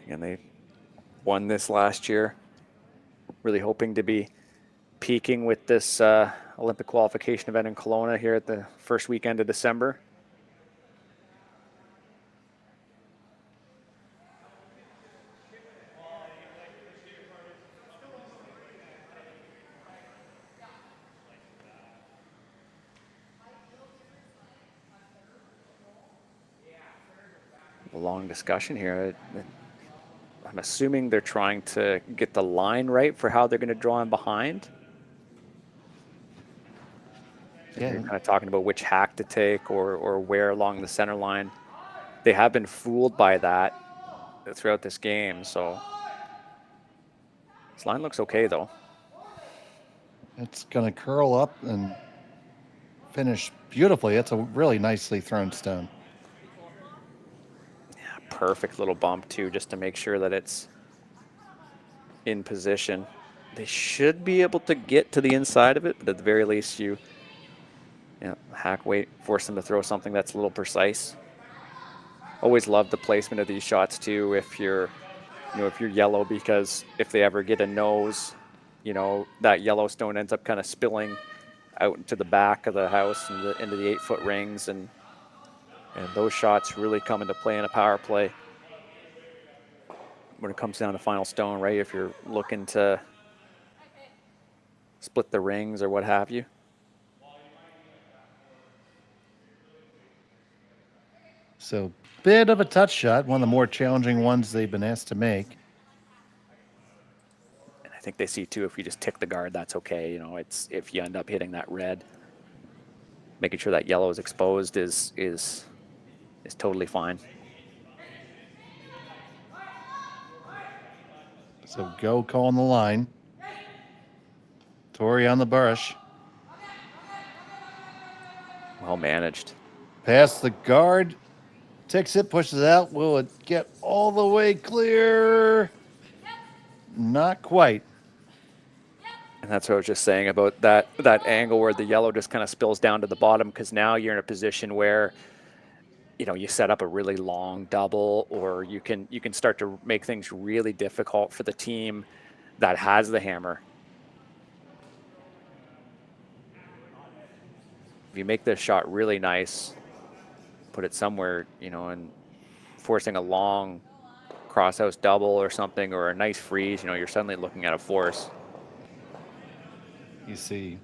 And they won this last year. Really hoping to be peaking with this Olympic qualification event in Koana here at the first weekend of December. A long discussion here. I'm assuming they're trying to get the line right for how they're going to draw in behind. Yeah. They're kind of talking about which hack to take or where along the center line. They have been fooled by that throughout this game, so this line looks okay though. It's going to curl up and finish beautifully. That's a really nicely thrown stone. Perfect little bump too, just to make sure that it's in position. They should be able to get to the inside of it, but at the very least you hack weight, force them to throw something that's a little precise. Always love the placement of these shots too if you're yellow, because if they ever get a nose, that yellow stone ends up kind of spilling out into the back of the house and into the 8-foot rings, and those shots really come into play in a power play when it comes down to final stone, right? If you're looking to split the rings or what have you. So, bit of a touch shot, one of the more challenging ones they've been asked to make. And I think they see too, if you just tick the guard, that's okay. It's if you end up hitting that red, making sure that yellow is exposed is totally fine. So go calling the line. Tori on the brush. Well managed. Past the guard. Ticks it, pushes it out. Will it get all the way clear? Not quite. And that's what I was just saying about that angle where the yellow just kind of spills down to the bottom, because now you're in a position where you set up a really long double, or you can start to make things really difficult for the team that has the hammer. if you make this shot really nice, put it somewhere, you know, and forcing a long crosshouse double or something, or a nice freeze, you know, you're suddenly looking at a force. You see,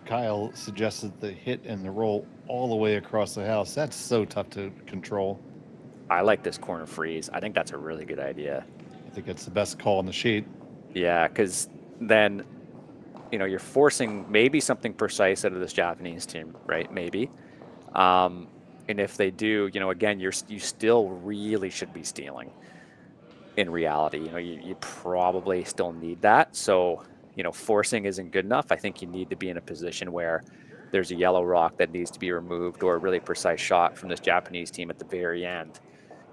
Kyle suggested the hit and the roll all the way across the house. That's so tough to control. I like this corner freeze. I think that's a really good idea. I think it's the best call on the sheet. Yeah, because then, you know, you're forcing maybe something precise out of this Japanese team, right? Maybe. And if they do, you know, again, you still really should be stealing. In reality, you know, you probably still need that. So, you know, forcing isn't good enough. I think you need to be in a position where there's a yellow rock that needs to be removed, or a really precise shot from this Japanese team at the very end,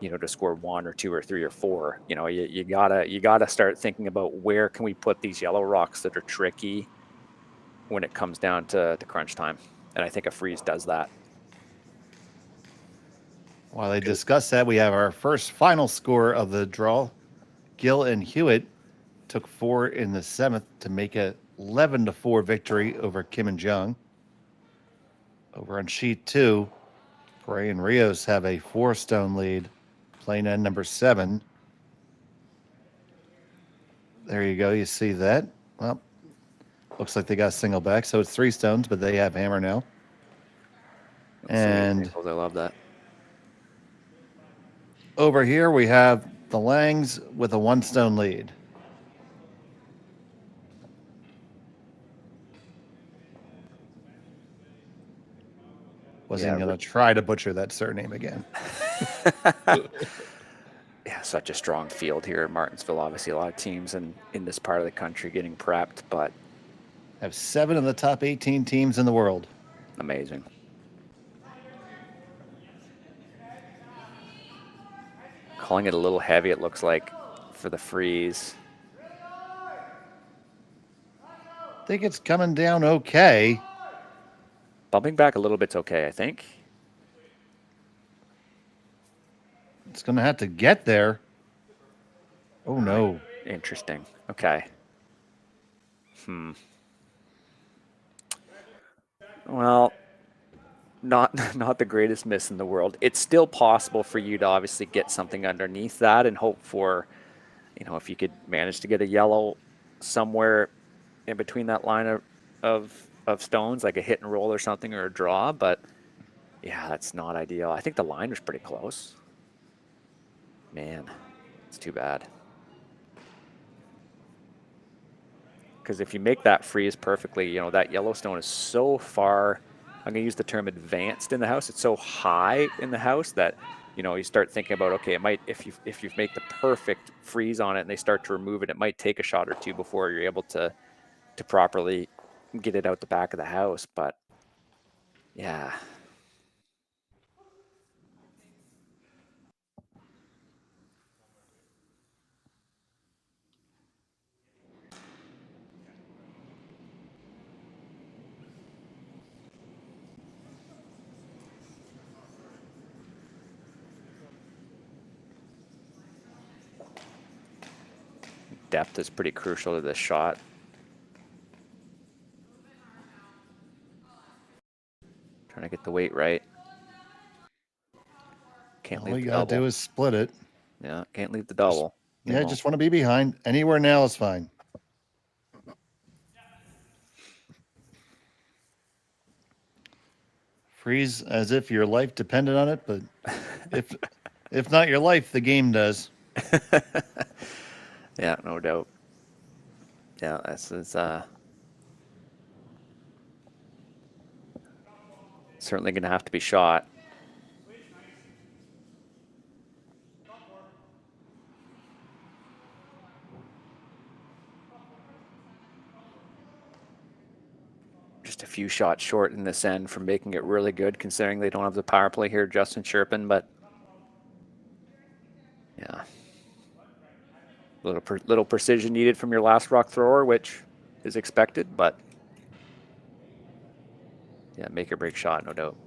you know, to score 1 or 2 or 3 or 4. You know, you gotta start thinking about where can we put these yellow rocks that are tricky when it comes down to crunch time. And I think a freeze does that. While they discuss that, we have our first final score of the draw. Gill and Hewitt took 4 in the 7th to make a 11-4 victory over Kim and Jung. Over on sheet 2, Bray and Rios have a 4-stone lead, playing end number 7. There you go. You see that? Well, looks like they got a single back, so it's 3 stones, but they have hammer now. And I love that. Over here, we have the Langs with a 1-stone lead. Wasn't going to try to butcher that surname again. Yeah, such a strong field here in Martensville. Obviously, a lot of teams in this part of the country getting prepped, but have 7 of the top 18 teams in the world. Amazing. Calling it a little heavy, it looks like, for the freeze. I think it's coming down okay. Bumping back a little bit's okay, I think. It's going to have to get there. Oh, no. Interesting. Okay. Well, not the greatest miss in the world. It's still possible for you to obviously get something underneath that and hope for, you know, if you could manage to get a yellow somewhere in between that line of stones, like a hit and roll or something, or a draw. But yeah, that's not ideal. I think the line was pretty close. Man, it's too bad. Because if you make that freeze perfectly, you know, that Yellowstone is so far, I'm going to use the term advanced in the house. It's so high in the house that, you know, you start thinking about, okay, it might, if you make the perfect freeze on it and they start to remove it, it might take a shot or two before you're able to properly get it out the back of the house. But yeah. Depth is pretty crucial to this shot. Trying to get the weight right. Can't leave All you the got to double. do is split it. Yeah, can't leave the double. Yeah, just want to be behind. Anywhere now is fine. Freeze as if your life depended on it, but if not your life, the game does. Yeah, no doubt. Yeah, this is certainly going to have to be shot. Just a few shots short in this end from making it really good, considering they don't have the power play here, Justin Cherpin, but yeah. Little precision needed from your last rock thrower, which is expected, but yeah, make or break shot, no doubt.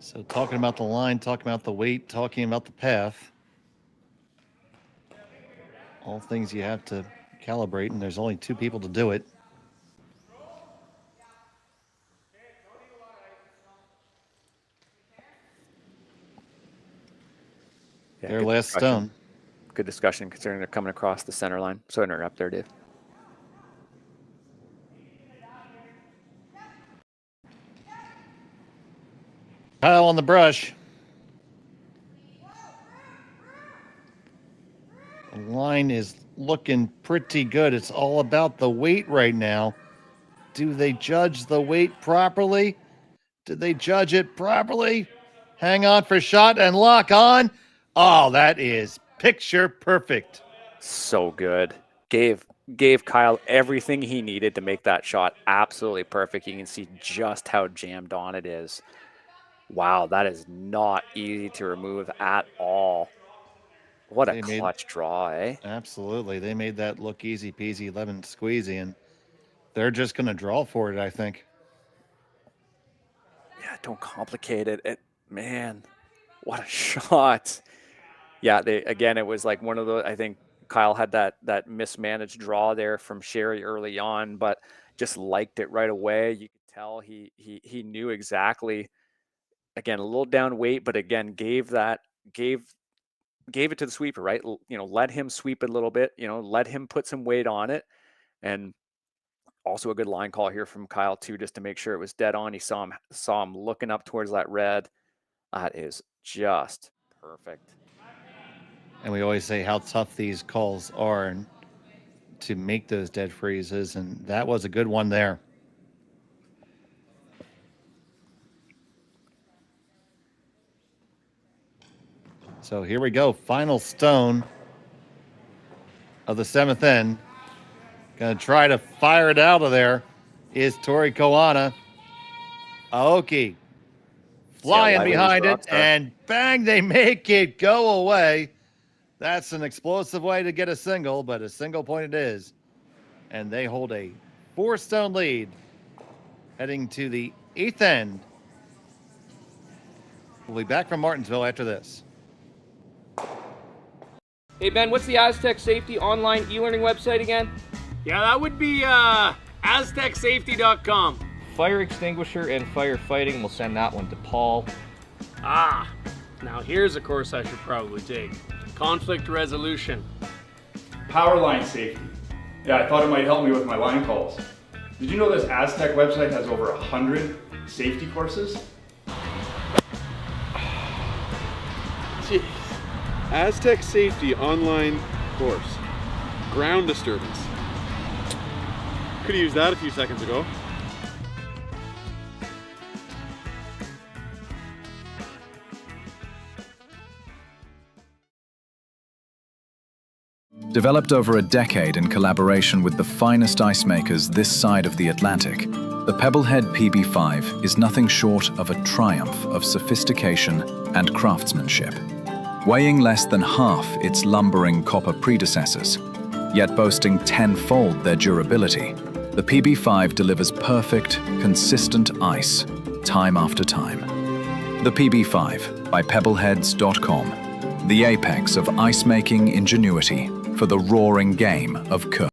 So talking about the line, talking about the weight, talking about the path. All things you have to calibrate, and there's only 2 people to do it. last stone. Good discussion considering they're coming across the center line. Sorry to interrupt there, Dave. Kyle on the brush. The line is looking pretty good. It's all about the weight right now. Do they judge the weight properly? Did they judge it properly? Hang on for shot and lock on. Oh, that is picture perfect. So good. Gave Kyle everything he needed to make that shot absolutely perfect. You can see just how jammed on it is. Wow, that is not easy to remove at all. What a clutch draw, eh? Absolutely. They made that look easy peasy, lemon squeezy, and they're just going to draw for it, I think. Yeah, don't complicate it. Man, what a shot. Yeah, it was like one of those, I think Kyle had that mismanaged draw there from Sherry early on, but just liked it right away. You could tell he knew exactly, again, a little down weight, but again, gave it to the sweeper, right? Let him sweep it a little bit, let him put some weight on it. And also a good line call here from Kyle too, just to make sure it was dead on. He saw him looking up towards that red. That is just perfect. And we always say how tough these calls are to make those dead freezes, and that was a good one there. So here we go. Final stone of the 7th end. Gonna try to fire it out of there is Tori Koana. Aoki flying behind it, and bang, they make it go away. That's an explosive way to get a single, but a single point it is. And they hold a 4-stone lead heading to the 8th end. We'll be back from Martensville after this. Hey, Ben, what's the Aztec Safety online e-learning website again? Yeah, that would be aztecsafety.com. Fire extinguisher and firefighting. We'll send that one to Paul. Now here's a course I should probably take. Conflict resolution. Power line safety. Yeah, I thought it might help me with my line calls. Did you know this Aztec website has over 100 safety courses? Jeez. Aztec Safety online course. Ground disturbance. Could have used that a few seconds ago. Developed over a decade in collaboration with the finest ice makers this side of the Atlantic, the Pebblehead PB5 is nothing short of a triumph of sophistication and craftsmanship. Weighing less than half its lumbering copper predecessors, yet boasting tenfold their durability, the PB5 delivers perfect, consistent ice, time after time. The PB5 by Pebbleheads.com, the apex of ice-making ingenuity for the roaring game of curling.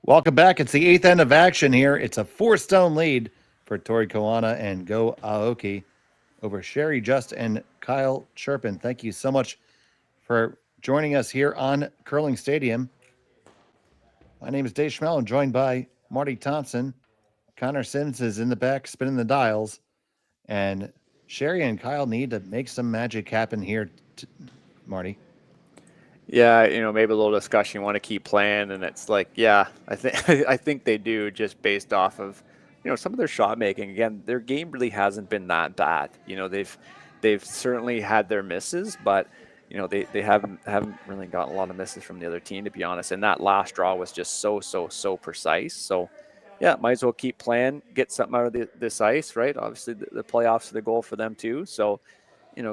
Welcome back. It's the 8th end of action here. It's a 4-stone lead for Tori Koana and Go Aoki over Sherry Just and Kyle Cherpin. Thank you so much for joining us here on Curling Stadium. My name is Dave Schmel. I'm joined by Marty Thompson. Connor Sims is in the back spinning the dials. And Sherry and Kyle need to make some magic happen here, Marty. Yeah, maybe a little discussion. You want to keep playing, and it's like, yeah, I think they do, just based off of, some of their shot making. Again, their game really hasn't been that bad. They've certainly had their misses, but they haven't really gotten a lot of misses from the other team, to be honest. And that last draw was just so precise. So yeah, might as well keep playing, get something out of this ice, right? Obviously, the playoffs are the goal for them too. So,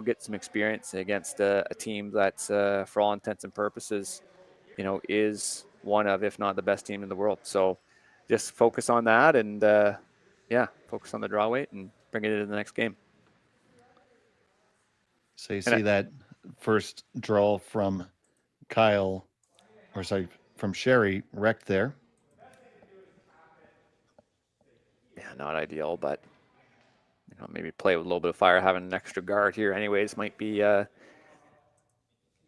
get some experience against a team that's, for all intents and purposes, is one of, if not the best team in the world. So just focus on that and, focus on the draw weight and bring it into the next game. So you see that first draw from from Sherry wrecked there. Yeah, not ideal, but maybe play with a little bit of fire. Having an extra guard here anyways might be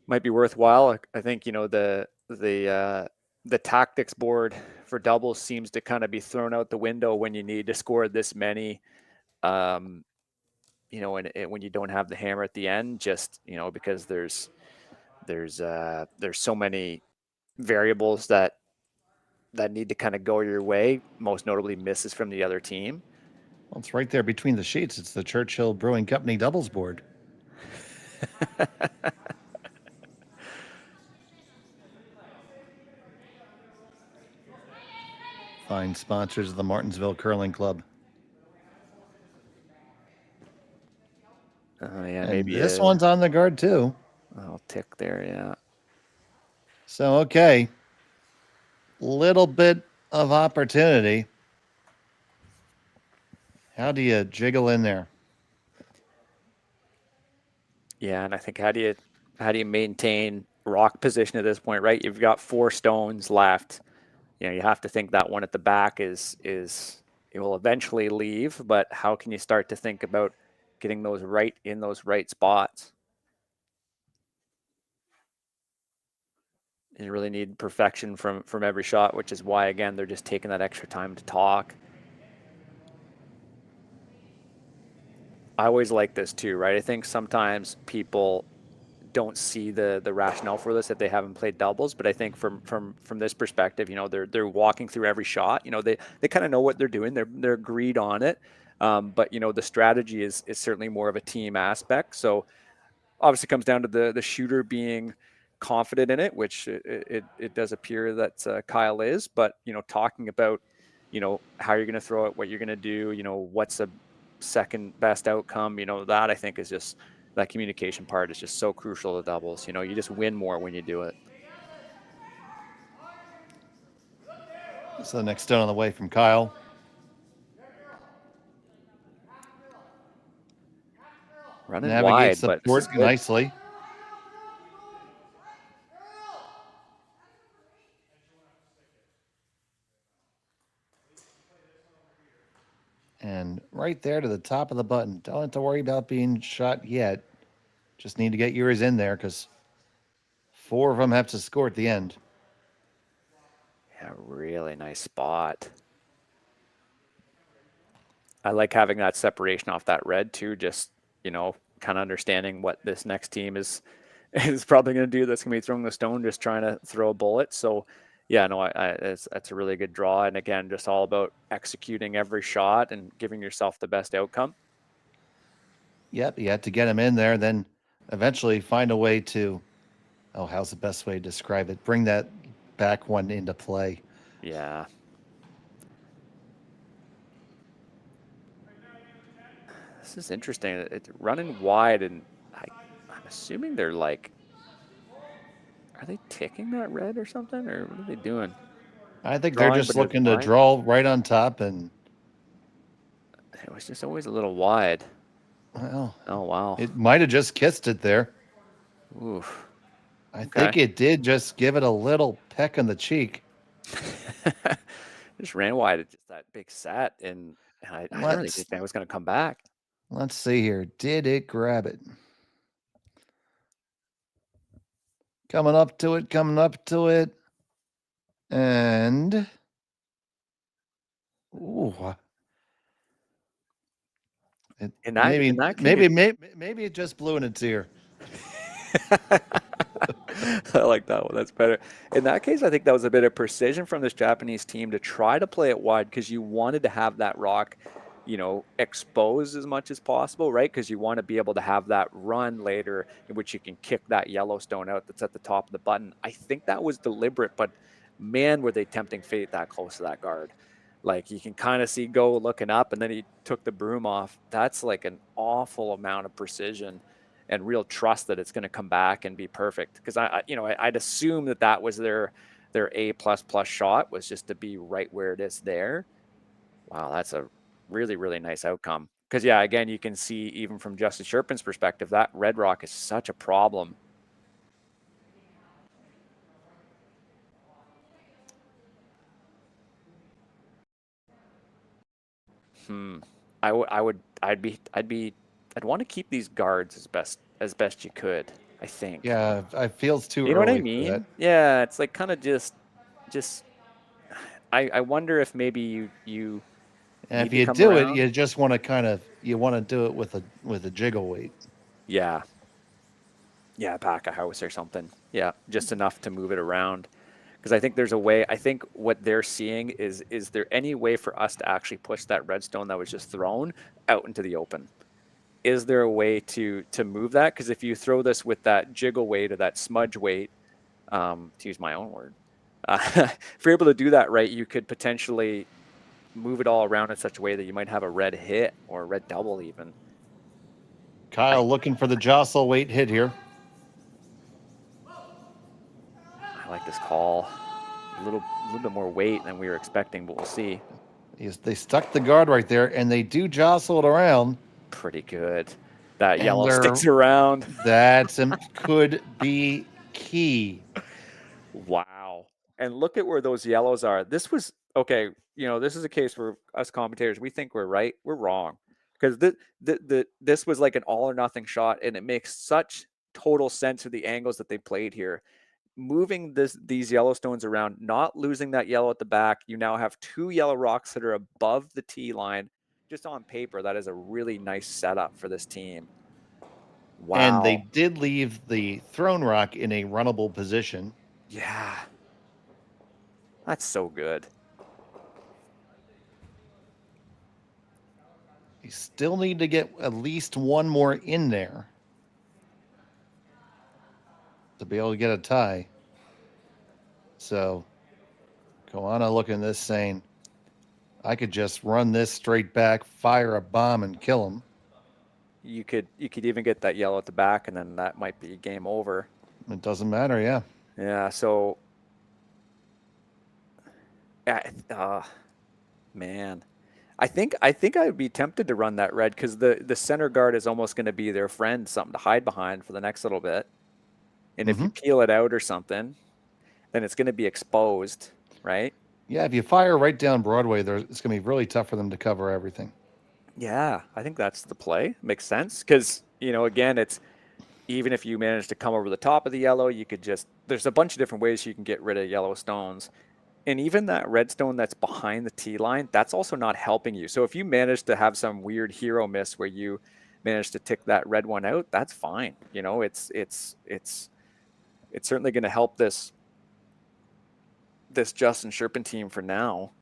might be worthwhile. I think, you know, the tactics board for doubles seems to kind of be thrown out the window when you need to score this many. You know, when you don't have the hammer at the end, just, you know, because there's so many variables that need to kind of go your way, most notably misses from the other team. Well, it's right there between the sheets. It's the Churchill Brewing Company doubles board. Fine sponsors of the Martensville Curling Club. Yeah, and maybe this one's on the guard too. I'll tick there, yeah. So, okay. Little bit of opportunity. How do you jiggle in there? Yeah, and I think how do you maintain rock position at this point, right? You've got 4 stones left. You know, you have to think that one at the back is it will eventually leave, but how can you start to think about getting those right in those right spots? You really need perfection from every shot, which is why, again, they're just taking that extra time to talk. I always like this too, right? I think sometimes people don't see the rationale for this if they haven't played doubles, but I think from this perspective, you know, they're walking through every shot. You know, they kind of know what they're doing. They're agreed on it, but you know, the strategy is certainly more of a team aspect. So obviously, comes down to the shooter being confident in it, which it does appear that Kyle is. But you know, talking about, you know, how you're going to throw it, what you're going to do, you know, what's a second best outcome, you know, that I think is just, that communication part is just so crucial to doubles. You know, you just win more when you do it. So the next stone on the way from Kyle. Running Navigates wide, the port nicely. And right there to the top of the button. Don't have to worry about being shot yet. Just need to get yours in there because 4 of them have to score at the end. Yeah, really nice spot. I like having that separation off that red too, just, you know, kind of understanding what this next team is probably going to do. That's going to be throwing the stone, just trying to throw a bullet. So yeah, no, that's a really good draw. And again, just all about executing every shot and giving yourself the best outcome. Yep, you have to get them in there, then eventually find a way to, oh, how's the best way to describe it? Bring that back one into play. Yeah. This is interesting. It's running wide, and I'm assuming they're like, are they ticking that red or something, or what are they doing? I think they're just looking to draw right on top, and it was just always a little wide. Well, oh wow, it might have just kissed it there. Oof. I think it did just give it a little peck on the cheek. Just ran wide at just that big set, and I don't really think that was going to come back. Let's see here. Did it grab it? Coming up to it. And ooh. Maybe it just blew in its ear. I like that one. That's better. In that case, I think that was a bit of precision from this Japanese team to try to play it wide because you wanted to have that rock, you know, exposed as much as possible, right? Because you want to be able to have that run later in which you can kick that yellow stone out that's at the top of the button. I think that was deliberate, but man, were they tempting fate that close to that guard. Like you can kind of see Go looking up, and then he took the broom off. That's like an awful amount of precision and real trust that it's going to come back and be perfect. Because I'd assume that was their A++ shot, was just to be right where it is there. Wow, that's a really, really nice outcome. Because yeah, again, you can see even from Justin Cherpin's perspective, that red rock is such a problem. I'd want to keep these guards as best you could. I think. Yeah, it feels too You know what I early for that. mean? Yeah, it's like kind of just. I wonder if maybe you And need if to you come do it, around. you just want to do it with a jiggle weight. Yeah. Yeah, pack a house or something. Yeah, just enough to move it around. Because I think there's a way. I think what they're seeing is there any way for us to actually push that redstone that was just thrown out into the open? Is there a way to move that? Because if you throw this with that jiggle weight or that smudge weight, to use my own word, if you're able to do that right, you could potentially move it all around in such a way that you might have a red hit or a red double even. Kyle looking for the jostle weight hit here. I like this call. A little bit more weight than we were expecting, but we'll see. They stuck the guard right there, and they do jostle it around. Pretty good. That And yellow sticks around. That could be key. Wow. And look at where those yellows are. This was, okay, this is a case where us commentators, we think we're right. We're wrong. Because this was like an all or nothing shot, and it makes such total sense with the angles that they played here. Moving these Yellowstones around, not losing that yellow at the back. You now have 2 yellow rocks that are above the tee line. Just on paper, that is a really nice setup for this team. Wow. And they did leave the thrown rock in a runnable position. Yeah. That's so good. You still need to get at least one more in there to be able to get a tie. So Koana looking at this saying, I could just run this straight back, fire a bomb, and kill him. You could even get that yellow at the back, and then that might be game over. It doesn't matter, yeah. Yeah, so man. I think I would be tempted to run that red because the center guard is almost going to be their friend, something to hide behind for the next little bit. And if you peel it out or something, then it's going to be exposed, right? Yeah, if you fire right down Broadway, it's going to be really tough for them to cover everything. Yeah, I think that's the play. Makes sense because, again, it's even if you manage to come over the top of the yellow, you could there's a bunch of different ways you can get rid of yellow stones. And even that redstone that's behind the tee line, that's also not helping you. So if you manage to have some weird hero miss where you manage to tick that red one out, that's fine. It's certainly going to help this Justin Cherpin team for now.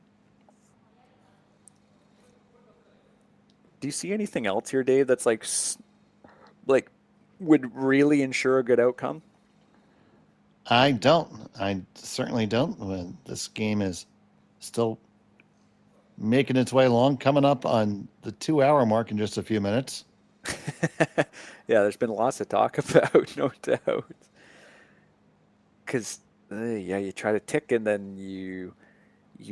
Do you see anything else here, Dave, that's like would really ensure a good outcome? I don't. I certainly don't. This game is still making its way along, coming up on the 2-hour mark in just a few minutes. Yeah, there's been lots to talk about, no doubt. Because, you try to tick and then you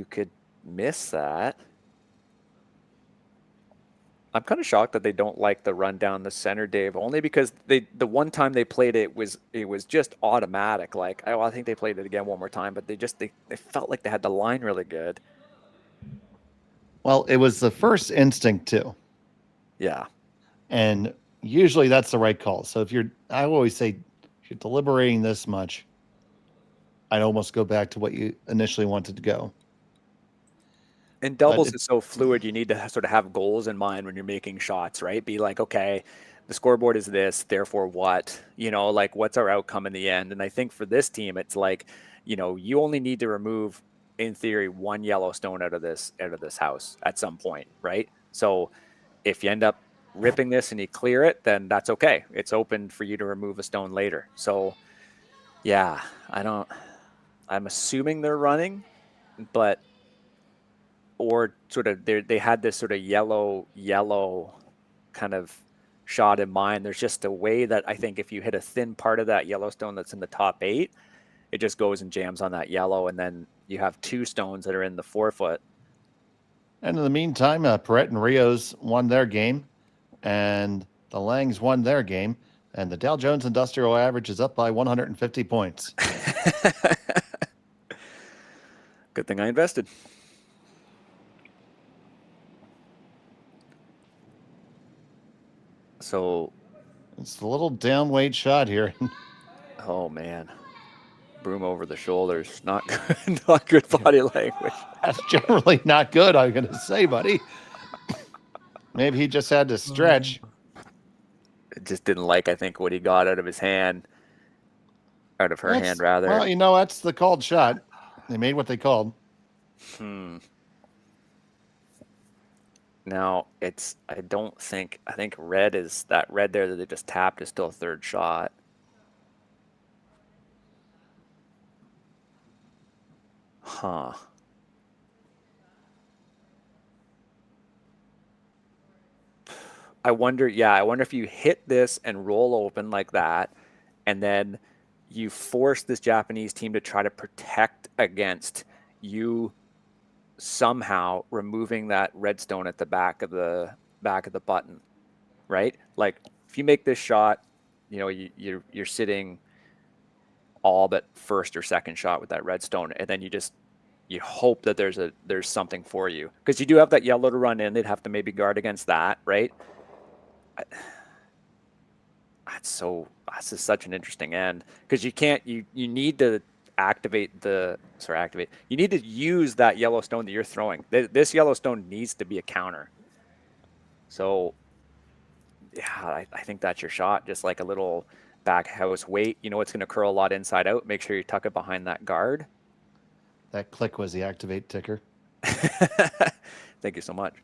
could miss that. I'm kind of shocked that they don't like the run down the center, Dave, only because the one time they played it was just automatic. Like, I think they played it again one more time, but they felt like they had the line really good. Well, it was the first instinct too. Yeah. And usually that's the right call. So I always say, if you're deliberating this much, I'd almost go back to what you initially wanted to go. And doubles is so fluid. You need to sort of have goals in mind when you're making shots, right? Be like, okay, the scoreboard is this, therefore what? Like what's our outcome in the end? And I think for this team, it's like, you only need to remove, in theory, 1 yellow stone out of this house at some point, right? So if you end up ripping this and you clear it, then that's okay. It's open for you to remove a stone later. So yeah, I'm assuming they're running, but or sort of they had this sort of yellow kind of shot in mind. There's just a way that I think if you hit a thin part of that Yellowstone that's in the top 8, it just goes and jams on that yellow, and then you have 2 stones that are in the 4-foot. And in the meantime, Perrette and Rios won their game, and the Langs won their game, and the Dow Jones Industrial Average is up by 150 points. Good thing I invested. So It's a little downweight shot here. Oh man, broom over the shoulders. Not good. Not good body language. That's generally not good, I'm going to say, buddy. Maybe he just had to stretch. Just didn't like, I think, what he got out of his hand. Out of her hand, rather. Well, you know, that's the called shot. They made what they called. Now, I think red is, that red there that they just tapped is still a third shot. Huh. I wonder if you hit this and roll open like that, and then you force this Japanese team to try to protect against you somehow removing that redstone at the back of the button, right? Like if you make this shot, you know, you're sitting all but first or second shot with that redstone, and then you hope that there's something for you, because you do have that yellow to run in. They'd have to maybe guard against that, right? That's just such an interesting end, because you need to you need to use that yellow stone that you're throwing. This yellow stone needs to be a counter. So yeah, I think that's your shot. Just like a little back house weight. You know it's going to curl a lot inside out. Make sure you tuck it behind that guard. That click was the activate ticker. Thank you so much.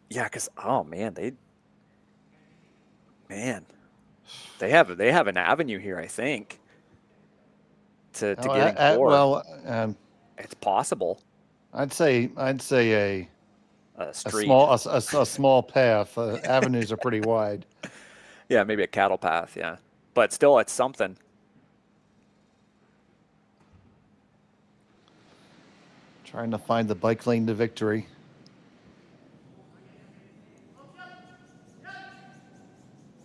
Yeah, because oh man, they have an avenue here, I think, to getting four. Well, it's possible. I'd say a street. a small path. Avenues are pretty wide. Yeah, maybe a cattle path. Yeah, but still, it's something. Trying to find the bike lane to victory.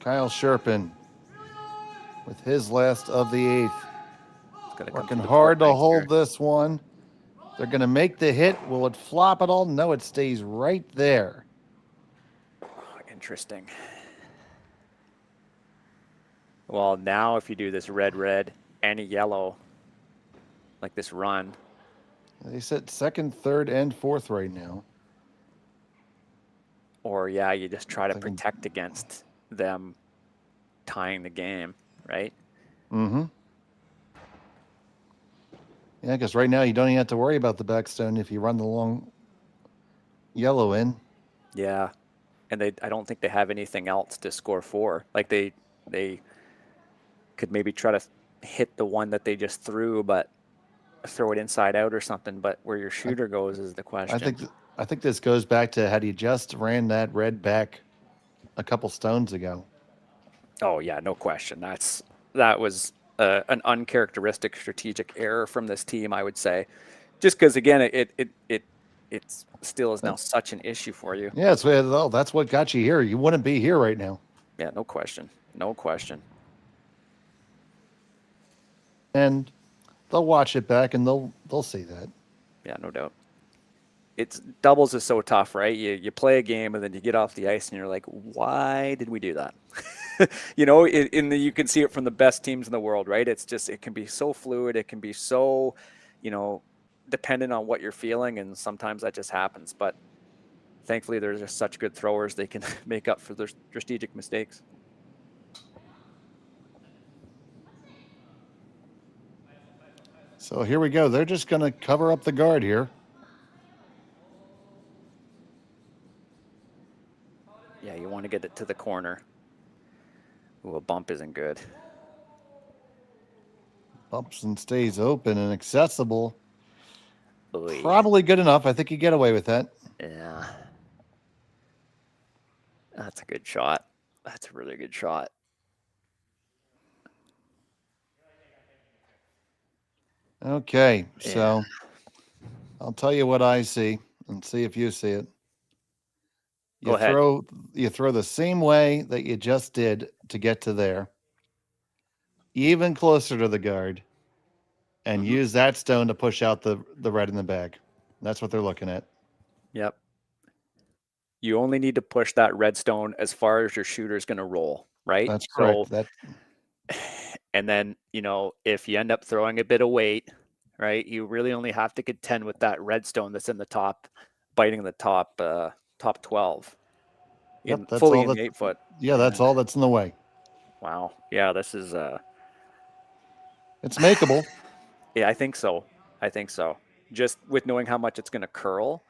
Kyle Cherpin with his last of the eighth. Working hard to hold this one. They're going to make the hit. Will it flop at all? No, it stays right there. Interesting. Well, now if you do this red, and a yellow, like this run. They sit second, third, and fourth right now. Or, yeah, you just try to protect against them tying the game, right? Mm-hmm. Yeah, because right now you don't even have to worry about the backstone if you run the long yellow in. Yeah, and I don't think they have anything else to score for. Like they could maybe try to hit the one that they just threw, but throw it inside out or something. But where your shooter goes is the question. I think this goes back to had he just ran that red back a couple stones ago. Oh yeah, no question. That was an uncharacteristic strategic error from this team, I would say, just because again it still is now such an issue for you. Yeah, that's what got you here. You wouldn't be here right now. Yeah, no question, no question. And they'll watch it back and they'll see that. Yeah, no doubt. It's doubles is so tough, right? You play a game and then you get off the ice and you're like, why did we do that? You know, you can see it from the best teams in the world, right? It's just, it can be so fluid. It can be so, you know, dependent on what you're feeling. And sometimes that just happens. But thankfully, there's just such good throwers. They can make up for their strategic mistakes. So here we go. They're just going to cover up the guard here. Yeah, you want to get it to the corner. Ooh, a bump isn't good. Bumps and stays open and accessible. Oy. Probably good enough. I think you get away with that. Yeah. That's a good shot. That's a really good shot. Okay, so I'll tell you what I see and see if you see it. Go ahead. You throw the same way that you just did to get to there, even closer to the guard, and use that stone to push out the red in the bag. That's what they're looking at. Yep. You only need to push that red stone as far as your shooter's going to roll, right? That's So, correct. and then, if you end up throwing a bit of weight, right, you really only have to contend with that redstone that's in the top, biting the top 12 Yep, in that's fully all in that. the 8-foot. Yeah, that's all that's in the way. Wow. Yeah, this is It's makeable. yeah, I think so. I think so. Just with knowing how much it's going to curl.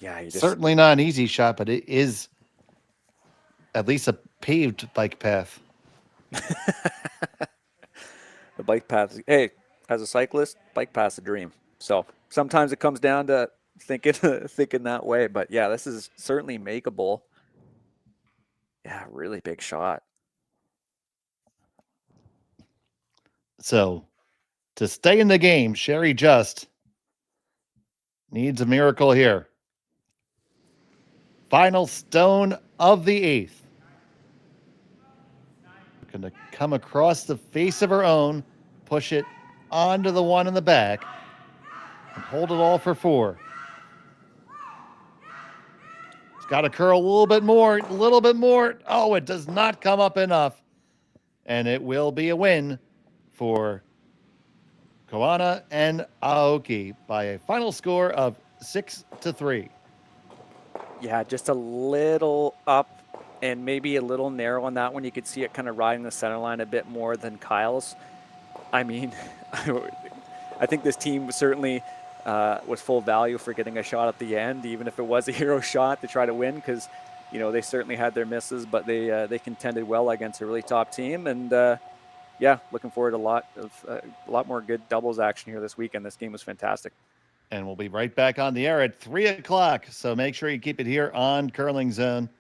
Yeah, you just Certainly not an easy shot, but it is at least a paved bike path. the bike path. Hey, as a cyclist, bike path's a dream. So sometimes it comes down to thinking thinking that way. But yeah, this is certainly makeable. Yeah, really big shot. So to stay in the game, Sherry Just needs a miracle here. Final stone of the 8th. Going to come across the face of her own, push it onto the one in the back, and hold it all for 4. It's got to curl a little bit more, a little bit more. Oh, it does not come up enough. And it will be a win for Koana and Aoki by a final score of 6-3. Yeah, just a little up and maybe a little narrow on that one. You could see it kind of riding the center line a bit more than Kyle's. I mean, I think this team certainly was full value for getting a shot at the end, even if it was a hero shot to try to win, because they certainly had their misses, but they contended well against a really top team. And yeah, looking forward to a lot more good doubles action here this weekend. This game was fantastic. And we'll be right back on the air at 3 o'clock. So make sure you keep it here on Curling Zone.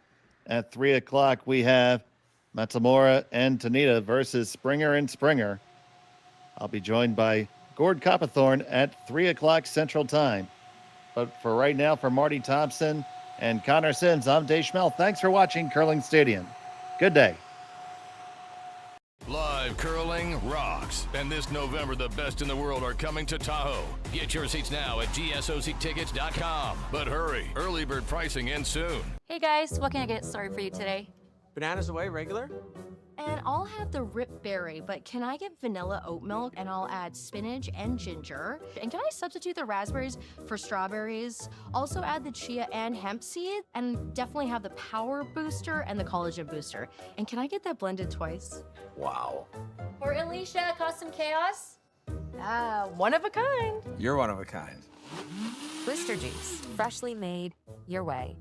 At 3 o'clock, we have Matsumura and Tanita versus Springer and Springer. I'll be joined by Gord Coppathorn at 3 o'clock Central Time. But for right now, for Marty Thompson and Connor Sims, I'm Dave Schmel. Thanks for watching Curling Stadium. Good day. Live curling rocks. And this November, the best in the world are coming to Tahoe. Get your seats now at gsoctickets.com. But hurry, early bird pricing ends soon. Hey guys, what can I get started for you today? Bananas away, regular? And I'll have the Rip Berry, but can I get vanilla oat milk? And I'll add spinach and ginger. And can I substitute the raspberries for strawberries? Also add the chia and hemp seed, and definitely have the power booster and the collagen booster. And can I get that blended twice? Wow. For Alicia, Custom Chaos? One of a kind. You're one of a kind. Booster juice, freshly made, your way.